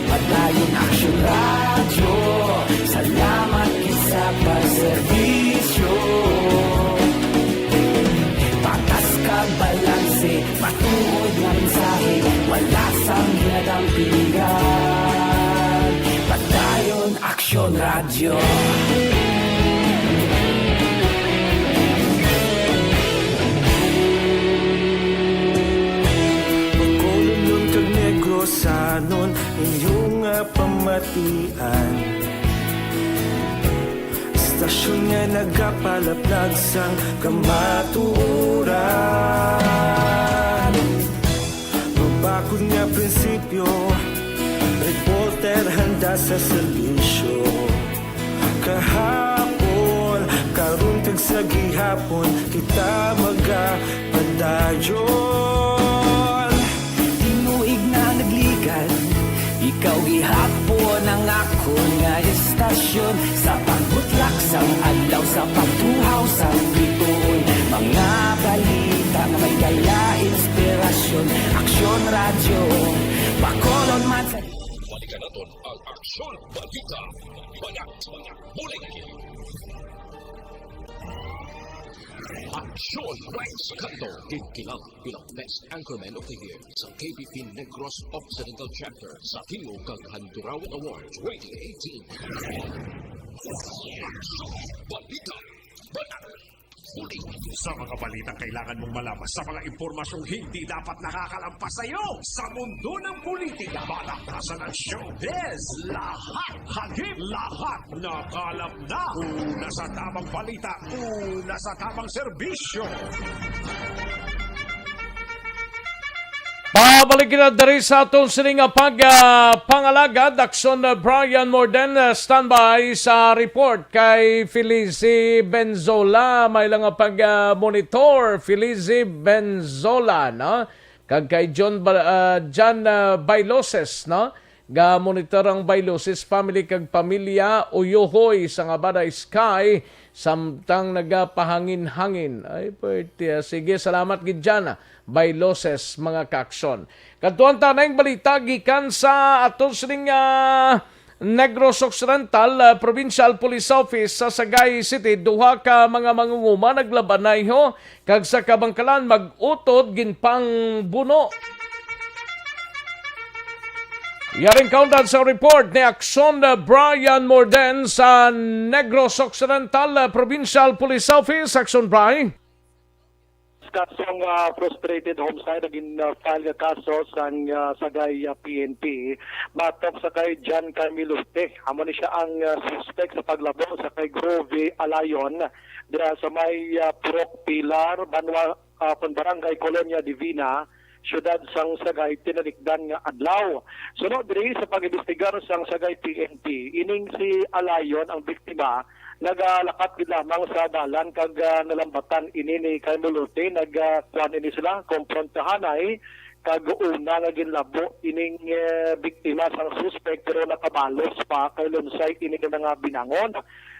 Patayon Aksyon radyo Salamat kisa pagserbisyo Patas kag balanse Patuod nga mensahe Wala sang ginadampingan Patayon Aksyon Radio Bacolod nun kag Negros anon Inyong pamatian Istasyon nga nagapalaplag sang kamaturan Mabakod nga prinsipyo Reporter handa sa serbisyo Kahapon, karun tag sa gihapon Kita magapadayon Tinuig na nagligan Ikaw gihapon ang ako nga istasyon Sa pagbutlak sang adlaw Sa pagtuhaw sang biton Mga balita nga may dala inspirasyon Aksyon radyo Bacolod man sa Balikan natin ang Aksyon Balita Banat, Bulig Aksyon Rights Cantong Kikilang bilang Best Anchorman of the Year sa KBP Negros Occidental Chapter sa Tingog kag Handurawan Awards 2018. Aksyon Balita Banat Bulig. Sa mga balitang kailangan mong malaman sa mga impormasyong hindi dapat nakakalampas sa iyo sa mundo ng politika, balakasan ng showbiz, lahat, hagip, lahat nakalap na. Una sa tamang balita, una sa tamang serbisyo. Pabalik na dari sa atong sining pangalagad, Aksyon Brian Morden standby sa report kay Felicie Benzola. May lang pag-monitor Felicie Benzola, no? Kag kay John Bailoses, no? Ga-monitor ang Bailoses family kag pamilya Uyohoy sa Ngabada Sky samtang nagapahangin-hangin. Ay, pwede. Sige, salamat gid dyan, Bailoses, mga kaaksyon. Katuan tanang balita gikan sa aton sining Negros Occidental Provincial Police Office sa Sagay City. Duha ka mga mangunguma naglabanay ho kag sa kabangkalan mag-utod ginpang buno. Yaring kauntan sa report ni Aksyon Brian Morden sa Negros Occidental Provincial Police Office. Aksyon Brian. Kasong frustrated homicide naging file nga kaso sang sagay PNP matok sa kay John Camilote. Amo ni siya ang suspect sa paglabo sa kay Grove Alayon dira sa may Purok Pilar, Banwa, Barangay Colonia Divina, siyudad sang Sagay tinalikdan nga adlaw. Sunod diri sa pag-imbestigar sang Sagay PNP, ining si Alayon ang biktima nagalakat gid lamang sa dalan kag nalambatan ini ni Camilote nagkuan ini sila komprontahanay kag una nga ginlabo ining biktima sang suspect pero nakabalos pa kay lunsay ini nga binangon.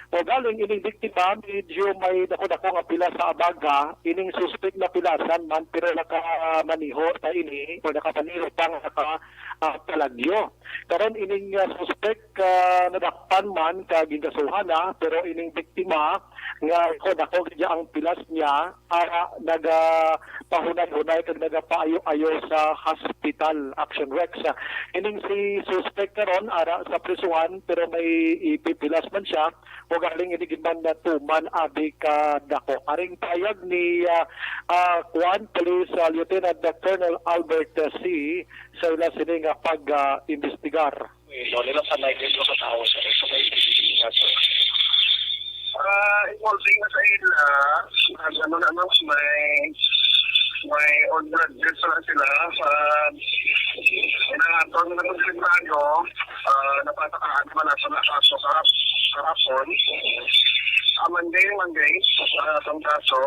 O galing ining biktima, medyo may dako-dako nga pila sa abaga, ining suspect na pilasan man, pero nakamaniho ta ini, o nakapaniho pa nga talagyo. Karon ining suspect nadakpan man, kagingkasuhan na, pero ining biktima, nga dako kaya ang pilas niya, ara nagapahunay-hunay kag nagapaayo-ayo sa hospital, Aksyon Rex. Ining si suspect karon ara sa prisuhan, pero may ipipilas man siya, o galing inigiman na tuman abi ka dako. Aring payag ni Juan Police Lieutenant Colonel Albert C. sa ila sini nga pag-imbestigar. Nila sanay dito sa tao sa involving na sa ila, may order dito na sila sa inaton na ng kriminalyo, napatakaan naman nasa nakaso sa hapon. Monday, sa kaso,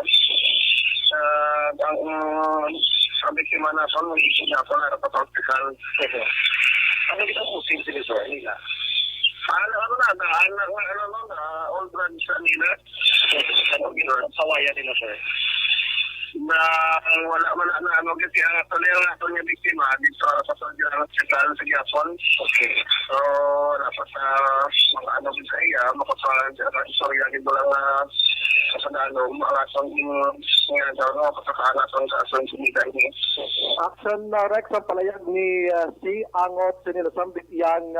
ang sabi si Manason, mag-isip niya po na hospital. Ano kita po, sinsilisor nila? All branch na nila. Sawayan nila, sir. Na wala na kasi ang tolera nato niya biktima dito sa hospital sa Gapon. Okay. So dapat sa sa iya makapag istorya nito lang sa dalo malasang nga daw kapag sa ason sumida ni Action Rex ang palayag ni si Angot sinilasambit yang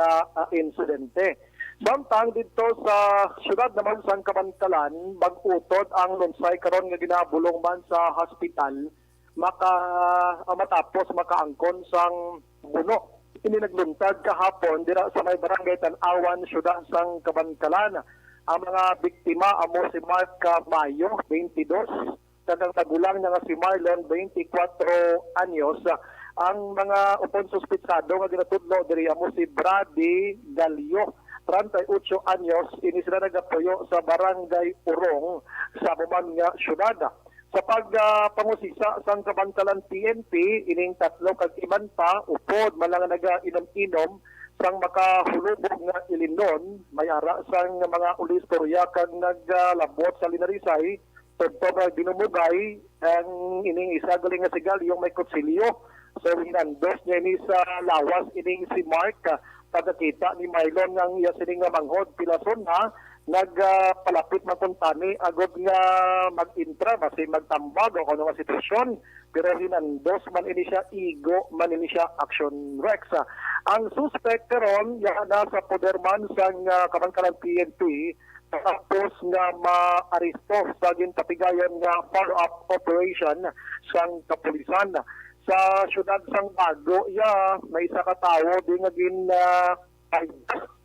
insidente. Samtang dito sa syudad naman sa Kabankalan, bag-utod ang lunsay karon nga ginabulong man sa hospital matapos makaangkon sang buno. Ini nagluntad kahapon dira sa may barangay Tan-awan, syudad sang Kabankalan. Ang mga biktima amo si Mark Mayo, 22, kag ang tagulang nga si Marlon, 24 anyos. Ang mga upon suspitsado nga ginatudlo diri amo si Brady Galio, 38 anyos, ini sila nagapuyo sa barangay Urong sa Buman nga syudad. Sa pagpangusisa sang Kabankalan PNP, ining tatlo kag iban pa upod malang naga-inom-inom sang makahulubog nga ilinon, may ara sang mga ulistorya kag naglabot sa Linarisay, tugtog nga binumugay ang ining isa galing nga sigal yung may kutsilyo. So hinandos niya ini sa lawas ining si Mark, pagkakita ni Marlon nga iya sining nga manghod pilason na nagpalapit makuntani agod nga mag-intra basi magtambag o ano nga sitwasyon, pero hinandos man ini siya igo man ini siya Action Rex. Ang suspect karon yana sa poder man sang Kabankalan PNP tapos nga ma-aristo sa gintapigayan nga follow-up operation sang kapulisan. Sa syudad sang Bago, may isa ka tawo di nga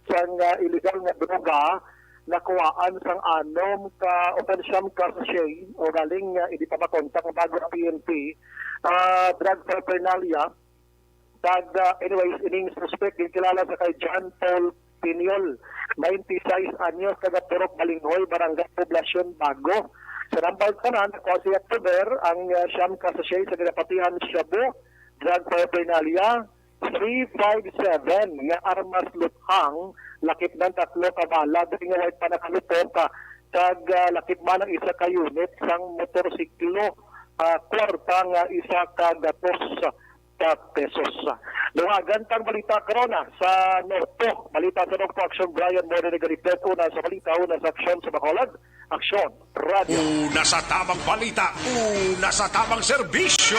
sang illegal nga droga nakuhaan sang anom ka opensyam ka sa Shay o galing hindi pa makontak ng Bago ng PNP drug paraphernalia. Anyways, ining suspect din kilala sa kay John Paul Pinyol, 26 anyos, taga Purok Balinghoy, Barangay Poblasyon, Bago. Sa Rambal Kanan, ako si October, ang siyam kasasya sa Ginapatihan Shabu, drug paraphernalia, 357 nga armas luthang, lakip ng 3 kabala, dahil nga white pa nakalutok, kag lakip man ang isa ka unit sang motorsiklo, kwarta nga isa ka gatos pesos. Luwagan tang balita korona sa Norto. Balita sa Norto, Aksyon Brian Moro Negaripet. Una sa balita, una sa Aksyon sa Bacolod. Aksyon Radio. Una sa tamang balita, una sa tamang serbisyo.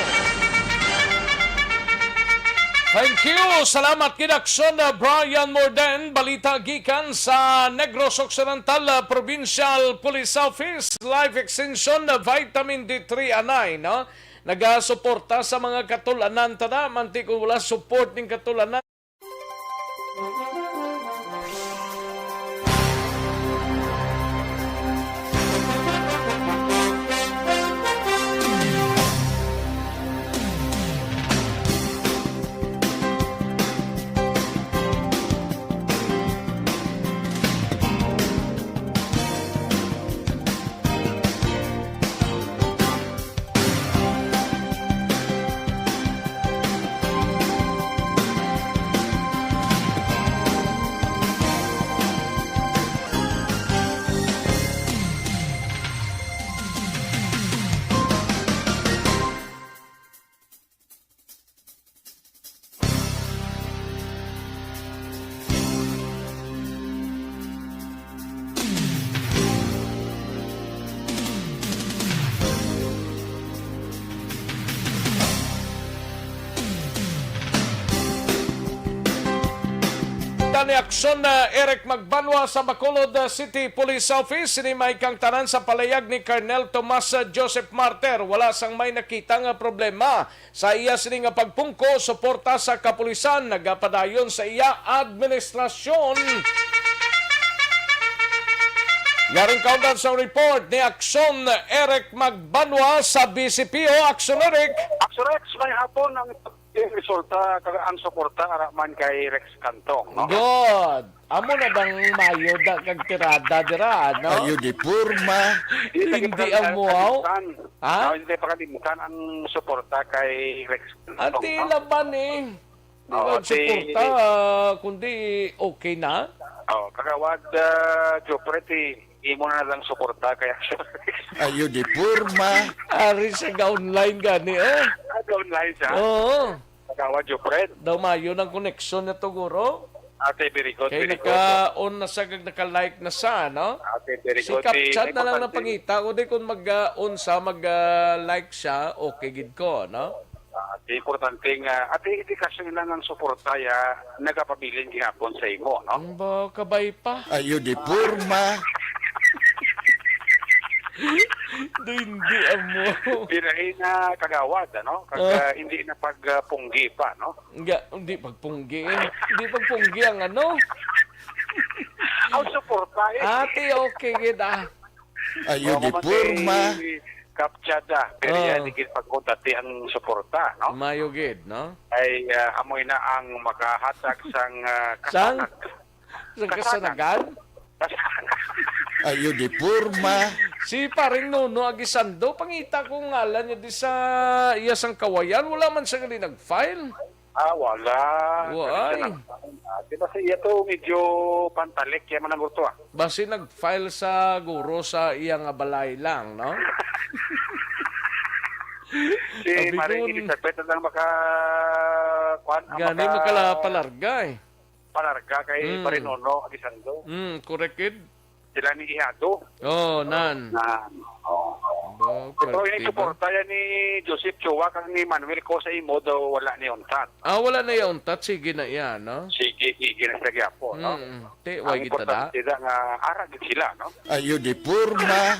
Thank you. Salamat kid Aksyon Brian Morden. Balita gikan sa Negros Occidental Provincial Police Office. Life Extension Vitamin D3 anay, no? Nagasuporta sa mga katulanan tada. Manti kung wala support ng katulanan. Ni Aksyon Eric Magbanwa sa Bacolod City Police Office. Ini may kang tanan sa palayag ni Colonel Tomas Joseph Marter. Wala sang may nakita nga problema sa iya sini nga pagpungko suporta sa kapulisan. Nagapadayon sa iya administrasyon. Yaring kaundan sa report ni Aksyon Eric Magbanwa sa BCPO. Aksyon Eric. Aksyon Rex, may hapon ang resulta ang suporta araman kay Rex Cantong, no? Good. Amo na bang mayo da kag tirada dira, no? Ayo di purma. Hindi ang muaw. Ha? Hindi pa kalimutan ang suporta kay Rex Cantong. Ati laban eh. Di ba suporta kundi okay na? Oh, kagawad Jopreti, imo na lang suporta kay Aksyon Rex. Ayo di purma. Ari sa online gani eh. Online siya? Oo. Kagawad Jopret. Daw mayo ng connection na to guro. Ate, very good, kaya very good. naka-on na sa naka-like na sa, no? Ate, very si good. Capchat na lang napangita. O di kung mag-on sa, mag-like siya, okay gid ko, no? Ate, importante nga. Ate, hindi kasi nila ng suporta ya nagapabilin gihapon sa imo, no? Ang ba, kabay pa? Ayo di purma. Hindi amo. Pirahin na kagawad, ano? Hindi na pagpunggi pa, no? Hindi pagpunggi. Hindi pagpunggi ang ano? Ang suporta eh. Ate, okay gida. Ayo di purma. Kaptsada. Pero yan, higit pagkutati ang suporta, no? Mayo gid, no? Ay amoy na ang makahatag sang kasanag. Sang kasanagan? Ayo di purma. Si paring Nuno Agisando, pangita ko ngalan niya di sa iyasang kawayan. Wala man siya gali nag-file. Wala. Why? Di ba sa iya to medyo pantalik kaya man ang gusto Basi nag-file sa guro sa iyang balay lang, no? Si Maring Elisabeth na lang Gani makalapalarga eh. Palarga kay Parinono Agisando. Correct it. Sila ni Ihado. Oh, nan. Pero yung suporta yan ni Joseph Chua kang ni Manuel ko sa imo daw wala ni Untat. Wala na yung Untat. Sige na yan, no? Sige na sa gyapo, no? Wag kita da. Ang importante nga aragin sila, no? Ayo di purma.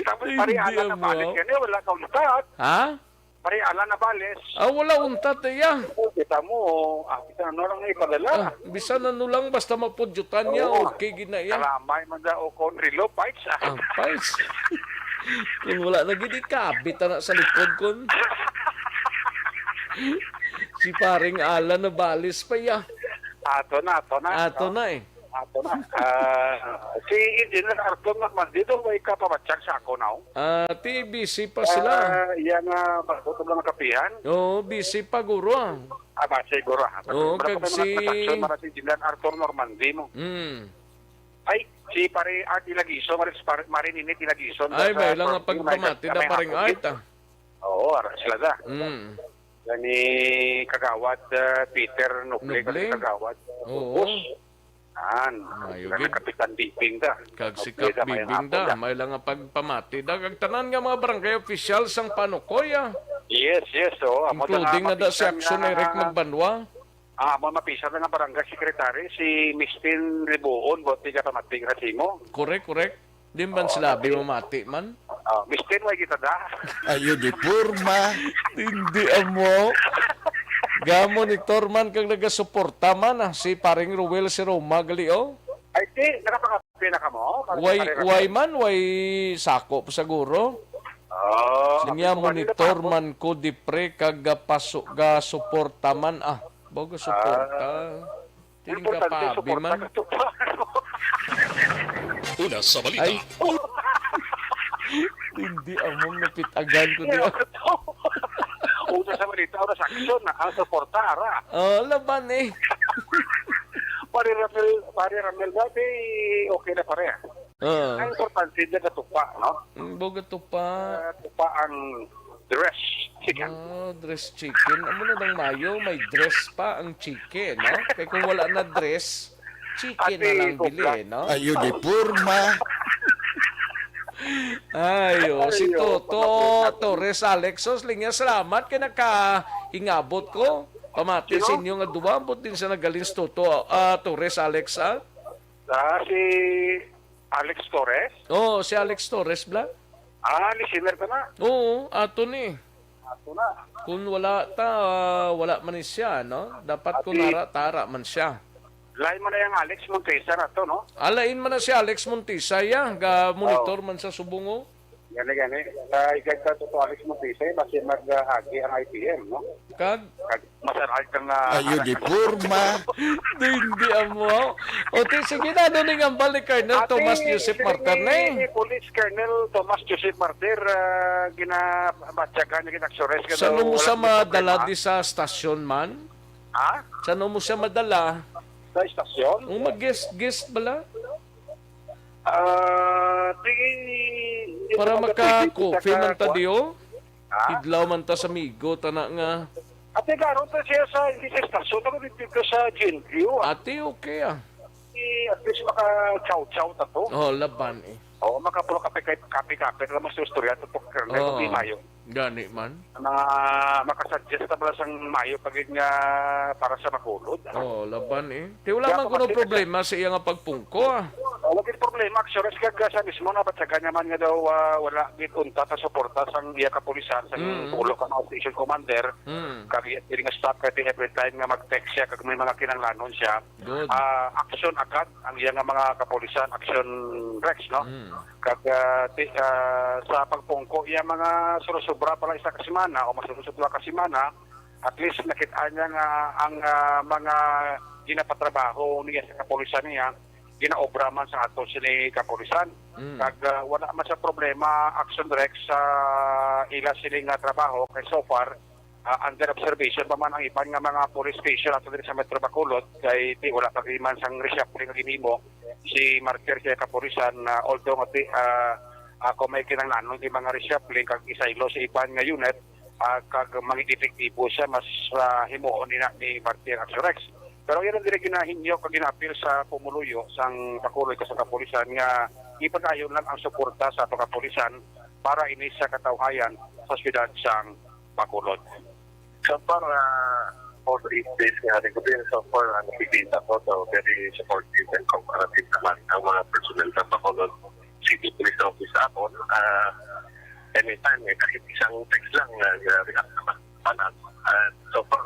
Tapos parihala na balik yan eh, wala ka Untat. Ha? Parihala na bales. Wala Untat eh yan. Kita mo, kita ano lang ipadala. Bisa na nulang basta mapudyutan niya, okay gina yan. Kalamay man da o konrilo, Pikes. Pikes. Kung wala na gini, kabit na sa likod kun. Si paring Alan na balis pa ya. Ato na. Ato na eh. Ato na. Si Engineer Arton naman, dito may kapamatsyag sa ako now. busy pa sila. Yan na, magbuto lang ang kapihan. Oo, busy pa guro ah. Siguro. Oo, kag si... Mara si Engineer Arton Normandi mo. Ay, si pare Art Ilagiso, Marinini Ilagiso. Ay, may lang pagpamati na paring Art ah. Oo, sila da. Yan ni Kagawad Peter Nuble. Kagawad. Oo. Yan, Kapitan Bibing da. Kag si Kap Bibing da, may lang pagpamati da. Kag tanan nga mga barangay official sang Panukoy ah. Yes. So, Including na da si Aksyon Eric Magbanwa. Mo mapisan na nga barangay secretary si Mistin Ribuon, buti ka pamating rasimo. Correct. Di man sila mati man. Mistin, way kita da. Ayo di purma. Hindi amo. Gamo ni Torman kang nagasuporta man si paring Ruel si Roma galio. Ay, nakapakapi na ka mo? Way sako pa siguro. Sinya monitor man ko di pre kag pasok ga suporta man Boga suporta. Tiling ka pabi man. Una sa balita. Ay. Hindi among napitagan ko diya. Una sa balita, una sa aksyon na ang suporta, ara. Laban eh. Pari Ramel dati, okay na pare. Ang importante na tupa, no? Boga tupa. Tupa ang dress chicken. Dress chicken. Amo na ng mayo, may dress pa ang chicken, no? Kaya kung wala na dress, chicken na lang bili, no? Ayo di purma. Si Toto Torres Alexos, linya salamat kay nakahingabot ko. Pamati sa inyo nga duwabot din sa nagalins Toto Torres Alex, si Alex Torres? Si Alex Torres, bla? Listener ka na? Oo, ato ni. Ato na. Kung wala wala man siya, no? Dapat kung tara man siya. Lain mo na yung Alex Montesa na to, no? Alain man na si Alex Montesa, monitor man sa subungo. Gani. Ikagta to Alex Montesa, basi mag-hagi ang IPM, no? Kag masaral kang ayo di purma. Hindi amo. Sige na, doon ang balik Colonel Thomas Joseph Martir na eh. Police Colonel Thomas Joseph Martir, ginabatyakan niya ginaksores. Saan mo siya madala di sa stasyon man? Saan mo siya madala? Sa istasyon? Mag-guest bala? Para Para maka-coffee man ta diyo? Idlaw man ta sa migo, tana nga. Ate, garo ta siya sa istasyon, ako dito sa GNQ. Ate, okay At least maka-chow-chow ta to. Laban eh. Makapulo kape-kape, na mas istorya to po, Colonel, di mayo. Gani man. Makasuggest na pala sang mayo pagig nga para sa makulod. Laban eh. Di wala man kuno problema sa iya nga pagpungko Wala problema. Actually, sa mismo na batsaga naman nga daw wala gitunta ta suporta sang iya kapulisan sang ulo ka na station commander. Kaya nga stop kaya every time nga mag-text siya kag may mga kinanglanon siya. Aksyon agad ang iya nga mga kapulisan, action Rex, no? Kag sa pagpungko iya mga surusubra pala isa kasimana o masususubra kasimana, at least nakita niya nga ang mga ginapatrabaho niya sa kapulisan niya ginaobra man sa ato sila kapulisan. Kag wala man sa problema action Rex sa ila sila nga trabaho kay so far under observation pa man ang iban nga mga police station ato diri sa Metro Bacolod kay wala pa man sang reshuffling nga ginimo si Martir sa kapulisan although ako may kinanglanon di mga reshuffling kag isaylo sa iban nga unit kag mga epektibo siya mas himuon ni Martir Aksyon Rex. Pero yan ang dire ginahinyo kag ginapil sa pumuluyo sang Bacolod sa kapulisan nga ipadayon lang ang suporta sa kapulisan para ini sa katawhayan sa siyudad sang Bacolod. So far, for 8 days nga rin ko din, so far, nakikita ko, so very supportive and cooperative naman ang mga personnel sa Bacolod City Police Office ako. Anytime, kahit isang text lang, react naman. So far,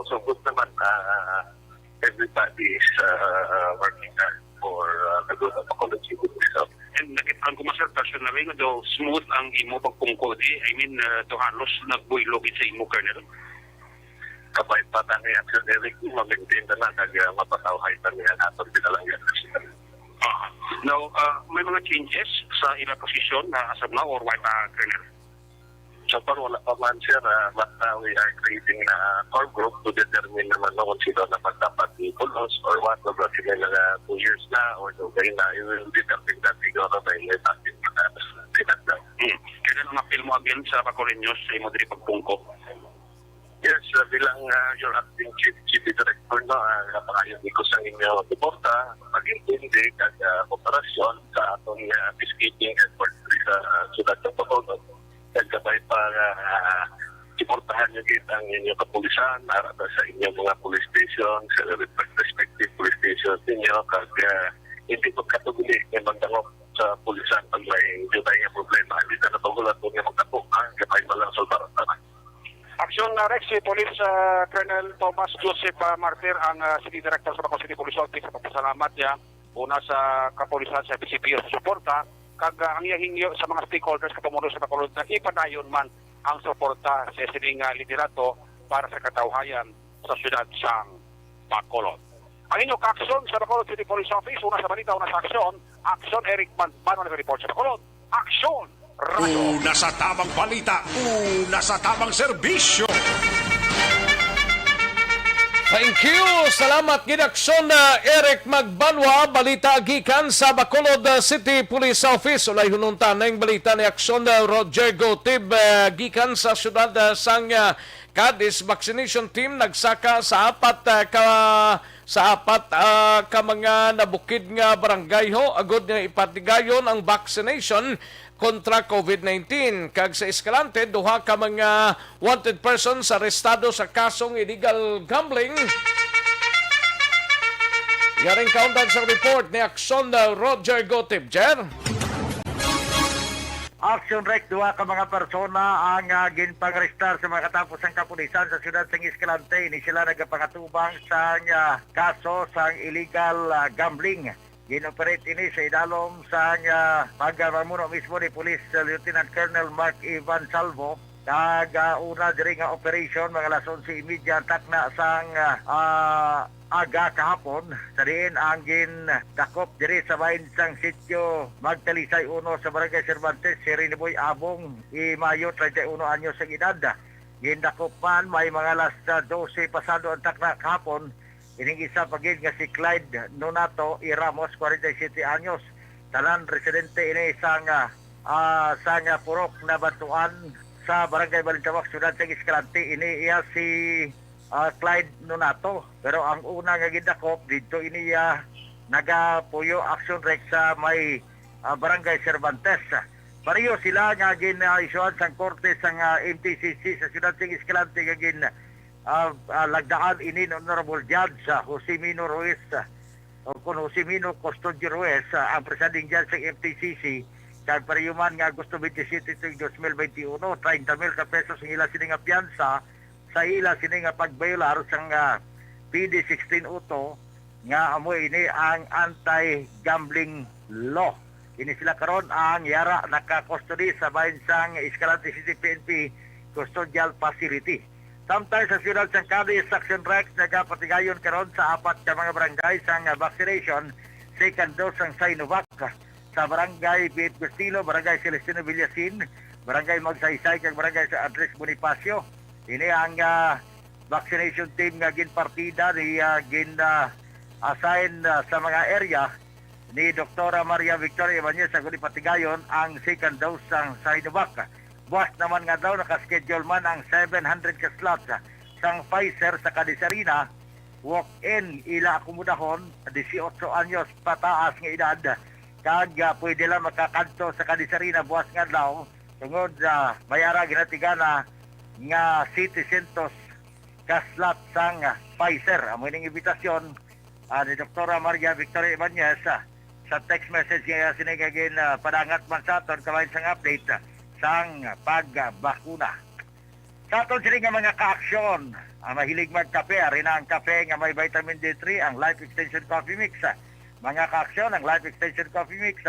so good naman, everybody is working hard for the good of Bacolod City Police Office. And nakita ko masar personally nga daw smooth ang imo pagpungkod to halos nagbuylo sa imo Colonel. Kapag patang ni Aksyon Eric, mag-maintain na lang mapatawhay na niya natin binalangan. Now, may mga changes sa ilang posisyon na as of now or what, Colonel? So far, wala pa man siya basta we are creating na core group to determine naman kung sino naman dapat i-pulos or what, but sila na 2 years na or so kayo na, it will determine that siguro na yung natin pinagdaw. Kaya nang appeal mo again sa Bacoleños sa imo diri pagpungko? Yes, bilang your acting chief director, napakayon ko sa inyo suporta, pag-intindi at operasyon sa atong peacekeeping effort sa siyudad ng Bacolod. Nagkabay pa supportahan nyo gid ang inyong kapulisan para sa inyong mga police station, sa respective police station ninyo, kag hindi pagkatuguli ng magdangop sa pulisan pag may jutay nga problema. Hindi na natugulat kung yung magdangop, kapay malang soldaran na. Aksyon Rex, si Police Colonel Thomas Joseph Martir, ang City Director sa Bacolod City Police Office, sa papasalamat niya una sa kapulisan sa BCP sa suporta, kag ang iyahingyo sa mga stakeholders katumulo sa Bacolod na ipadayon man ang suporta sa sining liderato para sa katawhayan sa syudad sang Bacolod. Ang inyong kaaksyon sa Bacolod City Police Office, una sa balita, una sa aksyon, Aksyon Eric Manbano nag-report sa Bacolod. Aksyon! Una sa tamang balita, una sa tamang serbisyo. Thank you. Salamat gidaksyon na Eric Magbanwa, balita gikan sa Bacolod City Police Office. Ulay hununtan na yung balita ni Aksyon Roger Gotib gikan sa syudad sang Cadiz. Vaccination team nagsaka sa apat ka mga nabukid nga barangay ho. Agod nga ipatigayon ang vaccination kontra COVID-19. Kag sa Escalante, duha ka mga wanted persons arestado sa kasong illegal gambling. Yaring kaundan sa report ni Aksyon Roger Gotib. Jer? Aksyon Rec, duha ka mga persona ang ginpangrestar sa mga katapos ng kapulisan sa siyudad ng Escalante. Ini sila nagapangatubang sa kaso sa illegal gambling. Ginoperate ini sa idalom sa pagmamuno mismo ni Police Lieutenant Colonel Mark Ivan Salvo. Una diri nga operation mga alas 11:30 takna sang aga kahapon. Sa diin ang gintakop diri sa bahin sang sitio Magtalisay 1 sa Barangay Cervantes, Siriniboy Abong, Mayo 31 anyos sa edad. Gindakop man may mga alas 12 pasado ang takna kahapon. Ining isa pagid nga si Clyde Nonato I. Ramos, 47 anyos. Talan residente ini sang purok na batuan sa Barangay Balita, siyudad sa Escalante. Ini iya si Clyde Nonato. Pero ang una nga gidakop dito ini nagapuyo Aksyon Rex sa may Barangay Cervantes. Pareho sila nga gina-isuan sang korte sang MTCC sa siyudad sa Escalante nga lagdaan ini Honorable Judge Josemino Ruiz o kung Josemino Custodio Ruiz ang presiding judge sa FTCC. Kaya pariyuman nga gusto 27 ito 2021 30,000 ka pesos ang ila sininga piyansa sa ila sininga pagbaylar sang PD 16 uto nga amoy ini ang anti-gambling law. Ini sila karon ang yara naka-custody sa bahin sang Escalante City PNP Custodial Facility. Samtang sa siyudad sang Cadiz, Aksyon Rex nagapatigayon karon sa apat ka mga barangay sang vaccination, second dose sang Sinovac sa Barangay Biit Gustilo, Barangay Celestino Villasin, Barangay Magsaysay, kag Barangay sa Andres Bonifacio. Ini ang vaccination team nga ginpartida ni assign sa mga area ni Dr. Maria Victoria Ibanez sa Gulipatigayon ang second dose sang Sinovac. Buwas naman nga daw nakaschedule man ang 700 ka slots sang Pfizer sa Cadiz Arena. Walk-in ila akomodahon 18 anyos pataas nga edad. Kag pwede lang makakanto sa Cadiz Arena buwas nga daw tungod mayara ginatigana nga 700 ka slot sang Pfizer. Amo ning imbitasyon ni Dr. Maria Victoria Ibanez sa text message nga sinigagin padangat man sa aton kabahin sang update sang pagbakuna. Sa aton sila nga mga kaaksyon, ang mahilig magkape, rin ang kape nga may vitamin D3, ang Life Extension Coffee Mix. Mga kaaksyon, ang Life Extension Coffee Mix.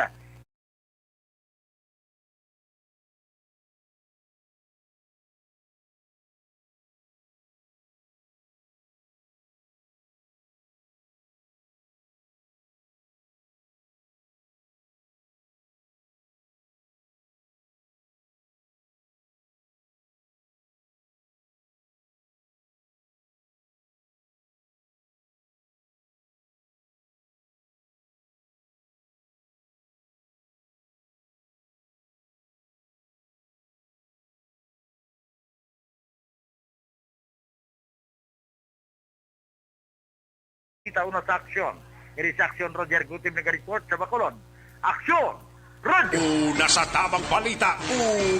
Kita una sa aksyon. Iri sa aksyon Roger Gutim nag-report sa Bacolod. Aksyon! Roger! Una sa tamang balita,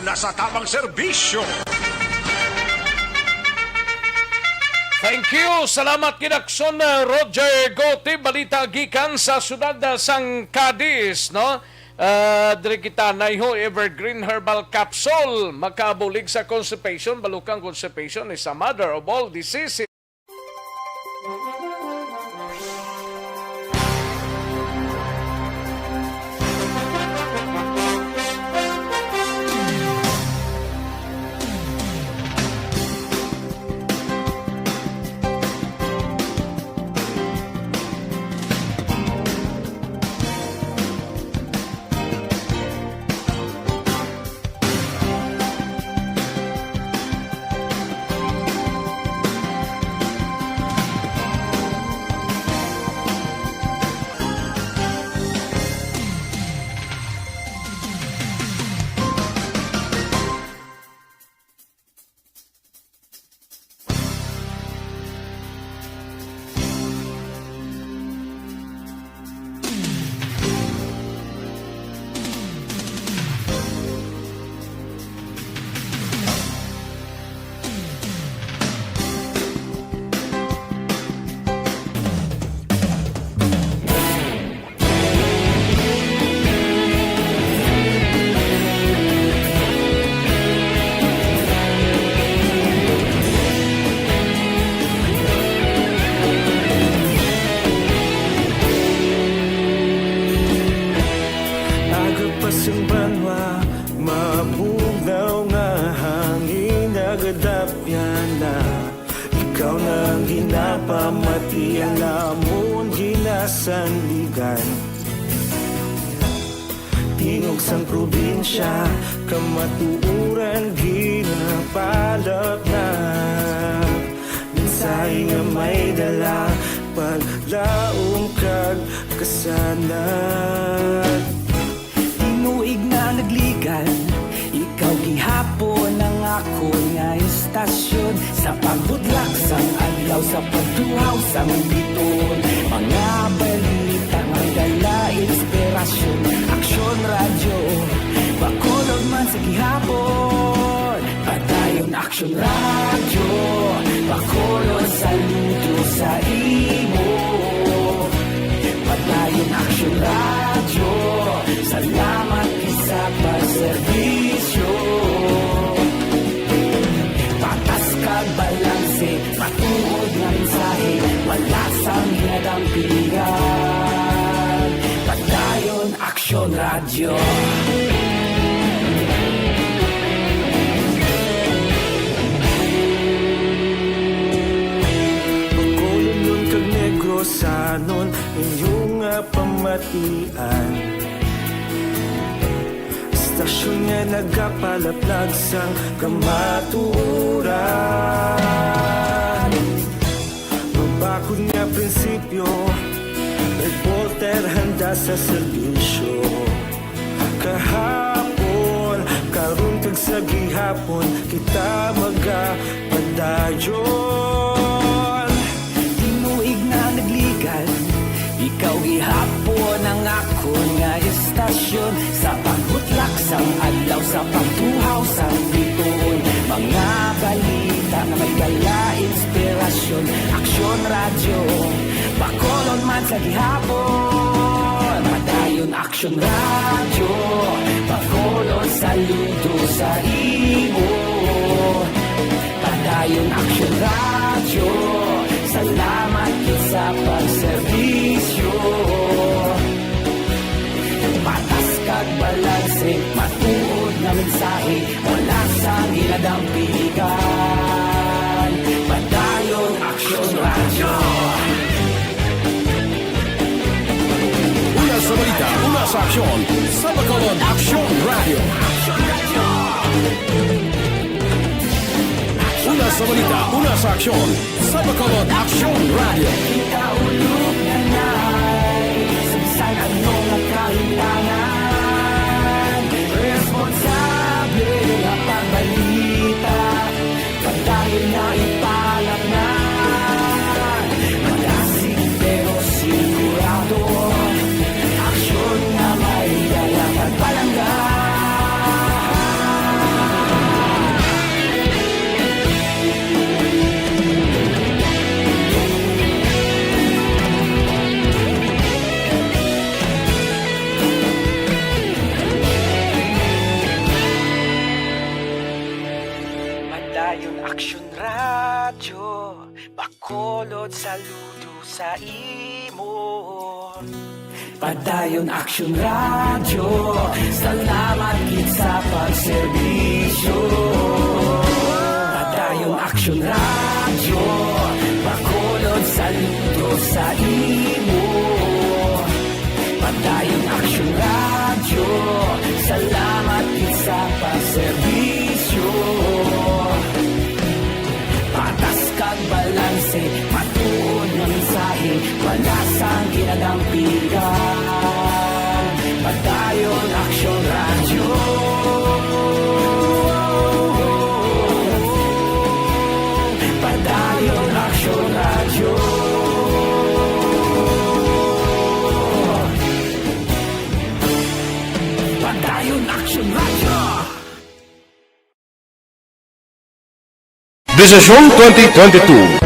una sa tamang serbisyo. Thank you. Salamat Aksyon Roger Gotti, balita gikan sa siyudad sang Cadiz, no? Diri kita naiho evergreen herbal capsule makabulig sa constipation. Balukang constipation is a mother of all diseases. Pamati ang lamon ginasandigan Tingog sang probinsya Kamatuuran ginapalap na Minsay nga may dala Paglaong kag kasanat Tinuig na nagligan Ikaw gihapon ang ako nga istasyon Sa pagbudlak sang adlaw sa pagtuhaw sang biton Mga balita may dala inspirasyon Aksyon radyo Bacolod man sa gihapon Padayon Aksyon radyo Bacolod saludo sa imo Padayon Aksyon radyo Salamat isa pagserbisyo Patas kag balanse Matuod nga mensahe Wala sang hinadampingan Padayon Aksyon radyo Bacolod nun kag Negrosanon Inyong pamatian Stasyon nga nagapalaplag sang kamaturan Mabakod nga prinsipyo Reporter handa sa serbisyo Kahapon, karon kag sa gihapon Kita magapadayon Tinuig na nagligan Ikaw gihapon ang ako nga istasyon Sa pagbutlak sang adlaw Sa pagtuhaw sang biton Mga balita na may dala inspirasyon Aksyon radyo Bacolod man sa gihapon Padayon Aksyon radyo Bacolod saludo sa imo Padayon Aksyon radyo Salamat sa pagserbisyo Patas kag balanse Matuod na mensahe Wala sang hinadampingan Padayon Aksyon radyo Una sa balita, una sa aksyon Sa Bacolod Aksyon Radio Una sa balita, una sa aksyon Sa Bacolod Aksyon Radio Kaulog na na'y Sabsay anong nakahintangan Responsable na pagbalita Pagdahil na ipalap na Malasig pero sigurado Aksyon na may dalang pagpalanggan Bacolod, saludo sa imo. Padayon Aksyon Radio, salamat gid sa pagserbisyo. Padayon Aksyon Radio, Bacolod, saludo sa imo. Padayon Aksyon Radio, salamat gid sa pagserbisyo. Patas kag balanse, matuod ng mensahe, wala sang ginadampigan. Padayon Aksyon Radio. Padayon Aksyon Radio. Padayon Aksyon Radio. Desisyon 2022.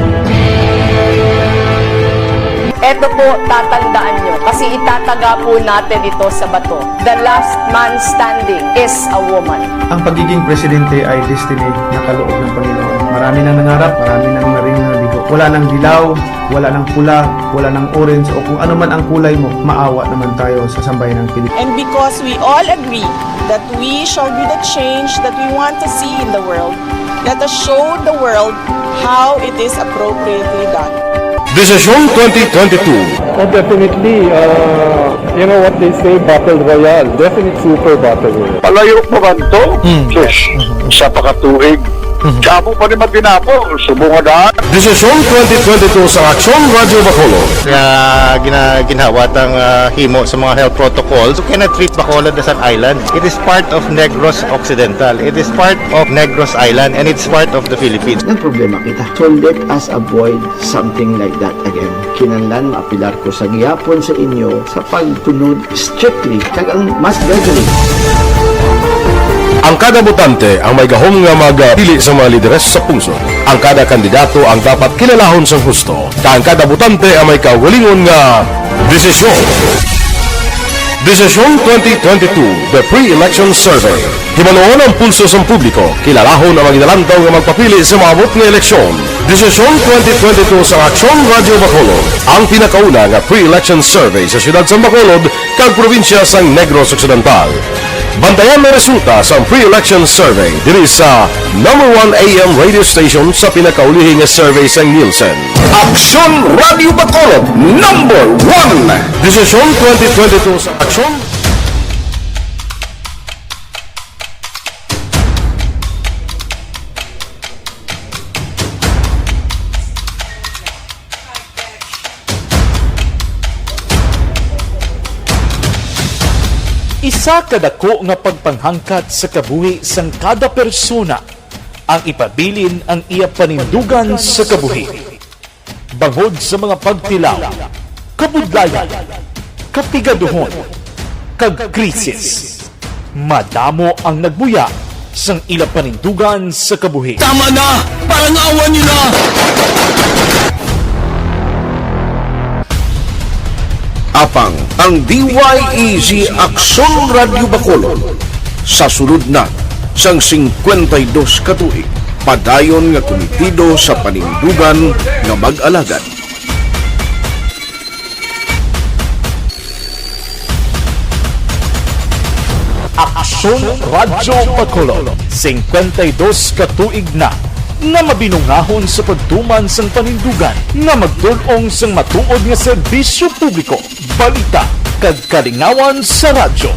Ito po, tatandaan nyo, kasi itataga po natin ito sa bato. The last man standing is a woman. Ang pagiging presidente ay destiny na kaloob ng Panginoon. Marami nang nangarap, marami nang naring nabigo. Wala nang dilaw, wala nang pula, wala nang orange, o kung ano man ang kulay mo, maawa naman tayo sa sambayan ng Pilipinas. And because we all agree that we shall be the change that we want to see in the world, let us show the world how it is appropriately done. Desisyon 2022. Oh, definitely, you know what they say, Battle Royale. Definitely super Battle Royale. Palayo pa ba ito? Yes. Sa pakatuig. Kamo pa rin matinapo. Subungadaan. Desisyon 2022 sa Aksyon Radio Bacolod. Ginhawat ang himo sa mga health protocols. You cannot treat Bacolod as an island. It is part of Negros Occidental. It is part of Negros Island and it's part of the Philippines. Ang problema kita. So let us avoid something like that again. Kinahanglan maapilar ko sa gihapon sa inyo sa pagtunod strictly kag ang mas gagaling. Ang kada botante ang may gahom nga magpili sa mga lideres sa pungsod. Ang kada kandidato ang dapat kilalahon sa husto. Ang kada botante ang may kaugalingon nga desisyon. Desisyon 2022, the pre-election survey. Himanuon ang pulso sa publiko, kilalahon ang magidalantaw nga magpapili sa maabot nga eleksyon. Desisyon 2022 sa Aksyon Radio Bacolod, ang pinakauna nga pre-election survey sa siyudad sa Bacolod kag probinsya sa Negros Occidental. Bantayan na resulta sa pre-election survey diri sa #1 AM radio station sa pinakaulihing nga survey sa Nielsen. Aksyon Radio Bacolod, #1. Desisyon 2022 sa Aksyon. Isa kadako nga pagpanghangkat sa kabuhi sang kada persona ang ipabilin ang iya panindugan sa kabuhi. Bangod sa mga pagtilaw, kabudlayan, kapigaduhon, kag krisis. Madamo ang nagbuya sang ila panindugan sa kabuhi. Tama na! Parang awan nyo na! Apang ang DYEZ Aksyon Radio Bacolod sa sulod na sang 52 katuig padayon nga komitido sa panindugan nga mag-alagad. Aksyon Radio Bacolod 52 katuig na nga mabinungahon sa pagtuman sang panindugan nga magtulong sang matuod nga serbisyo publiko, balita kag kalingawan sa radyo.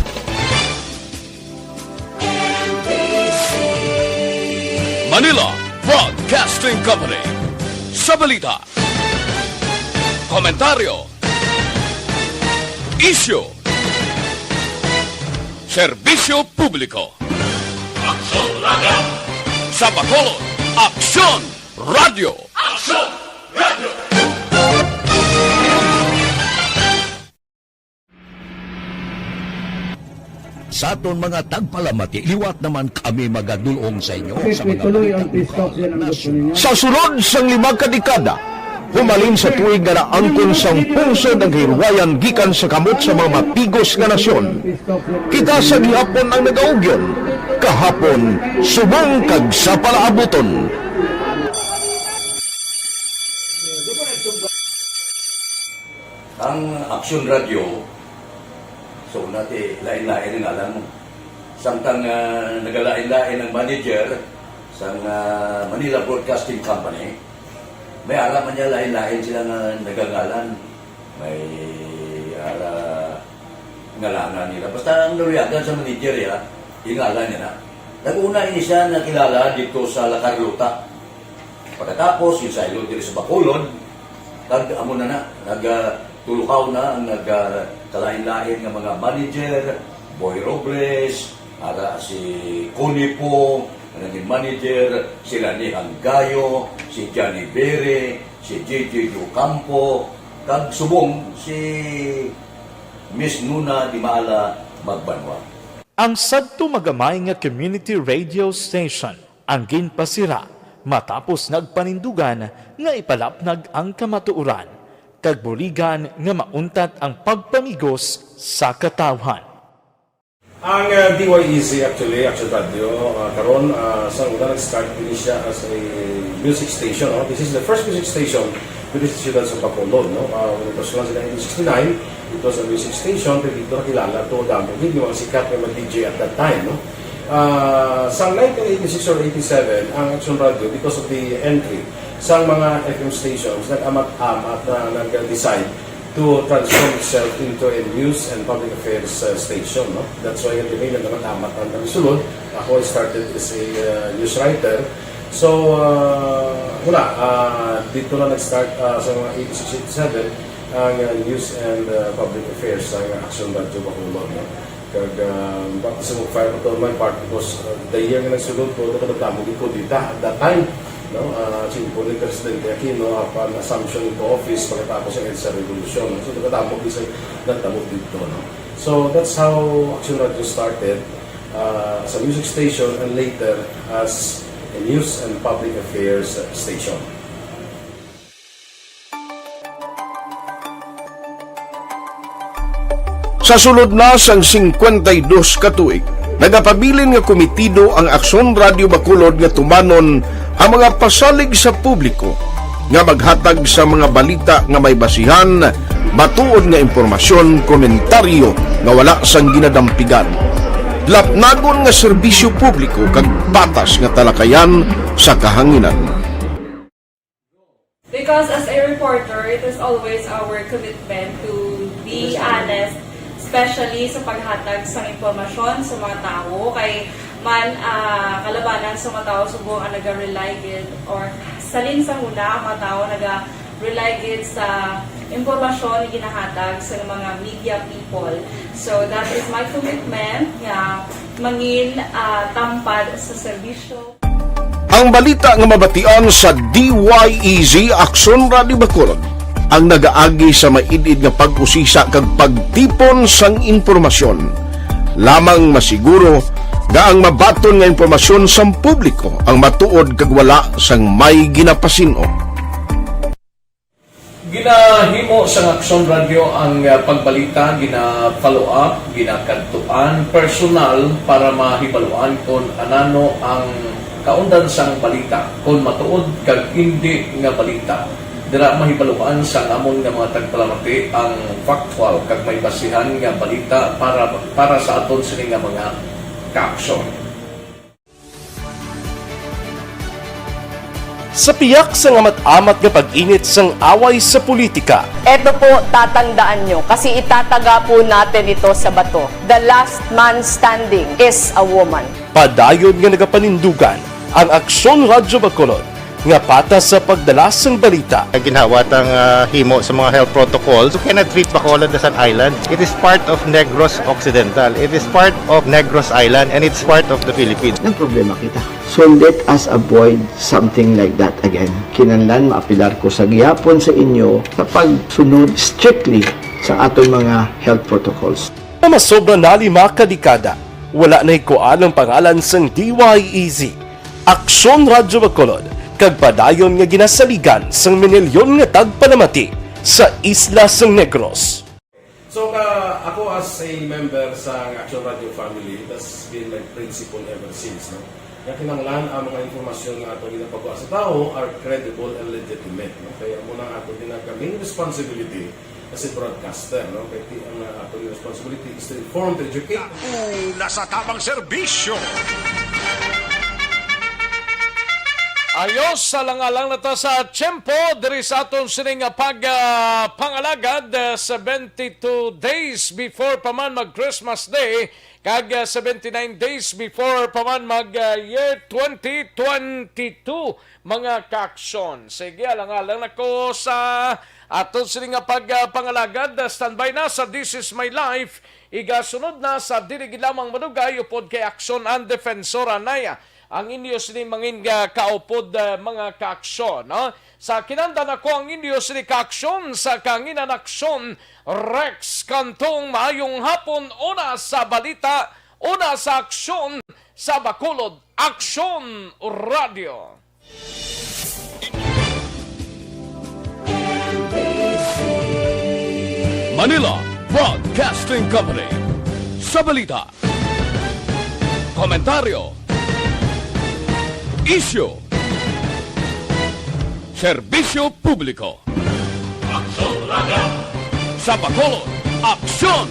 Manila Broadcasting Company sa balita, komentaryo, isyu, serbisyo publiko. Aksyon Radio sa Bacolod. Aksyon Radio! Aksyon Radio! Sa aton mga tagpalamati, liwat naman kami magadulong sa inyo sa mga Sa sulod sang 5 kadekada, humalin sa tuig nga naangkon sang pungsod ang hirwayan gikan sa kamot sa mga mapigos nga nasyon. Kita sa gihapon ang nagaugyon, kahapon subong kag sa palaabuton. Ang Aksyon Radio, so nati lain-lain ang alam mo. Samtang nagalain-lain ang manager sa Manila Broadcasting Company, may alaman niya lain-lain sila nga nagangalan. May ngalangan nila. Basta ang naluyagan sa manager ya, ingalan niya na. Nag-una ini siya nakilala dito sa La Carlota. Pagkatapos, yung sa ilo dito sa Bacolod, amo na nagtulukaw na ang nagkalain-lain ng mga manager, Boy Robles, si Conipo, ang naging manager, sila ni Hanggayo, si Johnny Bere, si JJ Ocampo, kag subong si Miss Nuna Di Maala Magbanwa. Ang sadto magamay nga community radio station ang ginpasira matapos nagpanindugan nga ipalapnag ang kamatuoran kag buligan nga mauntat ang pagpamigos sa katawhan. Ang DYEZ actually, Aksyon Radio, karon sa una nag-start din siya as a music station. This is the first music station with the students of Bacolod. When it was launched in 1969, it was a music station, pero dito nakilala to damo. Hindi mga sikat na DJ at that time. Sa 1986 or 87, ang Aksyon Radio, because of the entry sa mga FM stations, nag-amat-amat na nag-decide to transform itself into a news and public affairs station. That's why yung remain na naman-amat ang nagsulod. Ako started as a news writer. So, dito na nag-start sa mga 86-87 ang news and public affairs sa Aksyon Radio Bacolod. Kag sa mga fire to my part because the year na nagsulod ko, nagdamog ko dito at that time. Simple ni Presidente Aquino upon assumption into office pagkatapos ng EDSA Revolution. So, nagdamog dito. So, that's how Aksyon Radio started as a music station and later as a news and public affairs station. Sa sulod na sang 52 ka tuig, nagapabilin nga komitido ang Aksyon Radio Bacolod nga tumanon ang mga pasalig sa publiko nga maghatag sa mga balita nga may basihan, matuod nga impormasyon, komentaryo nga wala sang ginadampigan. Lapnagon nga serbisyo publiko kag patas nga talakayan sa kahanginan. Because as a reporter, it is always our commitment to be honest, especially sa paghatag sa impormasyon sa mga tao kay man kalabanan sa mga tao subong ang naga-rely gid or salin sa una ang mga tao naga-rely gid sa impormasyon na ginahatag sa mga media people. So that is my commitment nga mangin tampad sa serbisyo. Ang balita nga mabatian sa DYEZ Aksyon Radio Bacolod ang nagaagi sa maidid nga pag-usisa kag pagtipon sang impormasyon. Lamang masiguro nga ang mabaton nga impormasyon sang publiko ang matuod kag wala sang may ginapasino. Ginahimo sa Aksyon Radio ang pagbalita, gina-follow up, ginakadtuan personal para mahibaluan kung anano ang kaundan sang balita, kung matuod kag hindi nga balita. Dira mahibaluan sa amon nga mga tagpalamati ang factual kag may basihan nga balita para sa aton sini nga mga kaaksyon. Sa piyak sa amat-amat nga pag-init sang away sa politika. Ito po, tatandaan nyo, kasi itataga po natin ito sa bato. The last man standing is a woman. Padayon nga nagapanindugan ang Aksyon Radio Bacolod nga patas sa pagdalas ng balita. Ginhawat ang himo sa mga health protocols. You cannot treat Bacolod as an island. It is part of Negros Occidental. It is part of Negros Island and it's part of the Philippines. Ang problema kita. So let us avoid something like that again. Kinahanglan maapilar ko sa gihapon sa inyo sa pagsunod strictly sa aton mga health protocols. Masobra na 5 kadekada, wala na ikuan ang pangalan sang DYEZ, Aksyon Radio Bacolod, kag padayon nga ginasaligan sang minilyon nga tagpanamati sa isla sang Negros. So ako as a member sa Aksyon Radio family, that's been my principle ever since. Kaya kinanglan ang mga informasyon nga ato ginapagawa sa tao are credible and legitimate. Kaya muna ato din ang main responsibility as a broadcaster, no? Kaya ang ating responsibility is to inform, to educate. Nasa tamang serbisyo. Ayos sa langalang na to sa tiyempo, diri sa aton sining pangalagad 72 days before paman mag Christmas Day, kag 79 days before paman mag year 2022 mga kaaksyon. Sige, alang-alang na ko sa aton sining pangalagad, standby na sa This Is My Life, igasunod na sa dirigi lamang madugay upod kay Aksyon ang Defensora Naya. Ang inyo sini mangin kaupod mga kaaksyon. No? Sa kinandan ako ang inyo sini kaaksyon sa kanginan aksyon Rex Cantong, maayong hapon. Una sa balita, una sa aksyon sa Bacolod, Aksyon Radio. Manila Broadcasting Company. Sa balita, komentaryo, isyu, serbisyo publiko. Aksyon Radio. Sa Bacolod, Aksyon!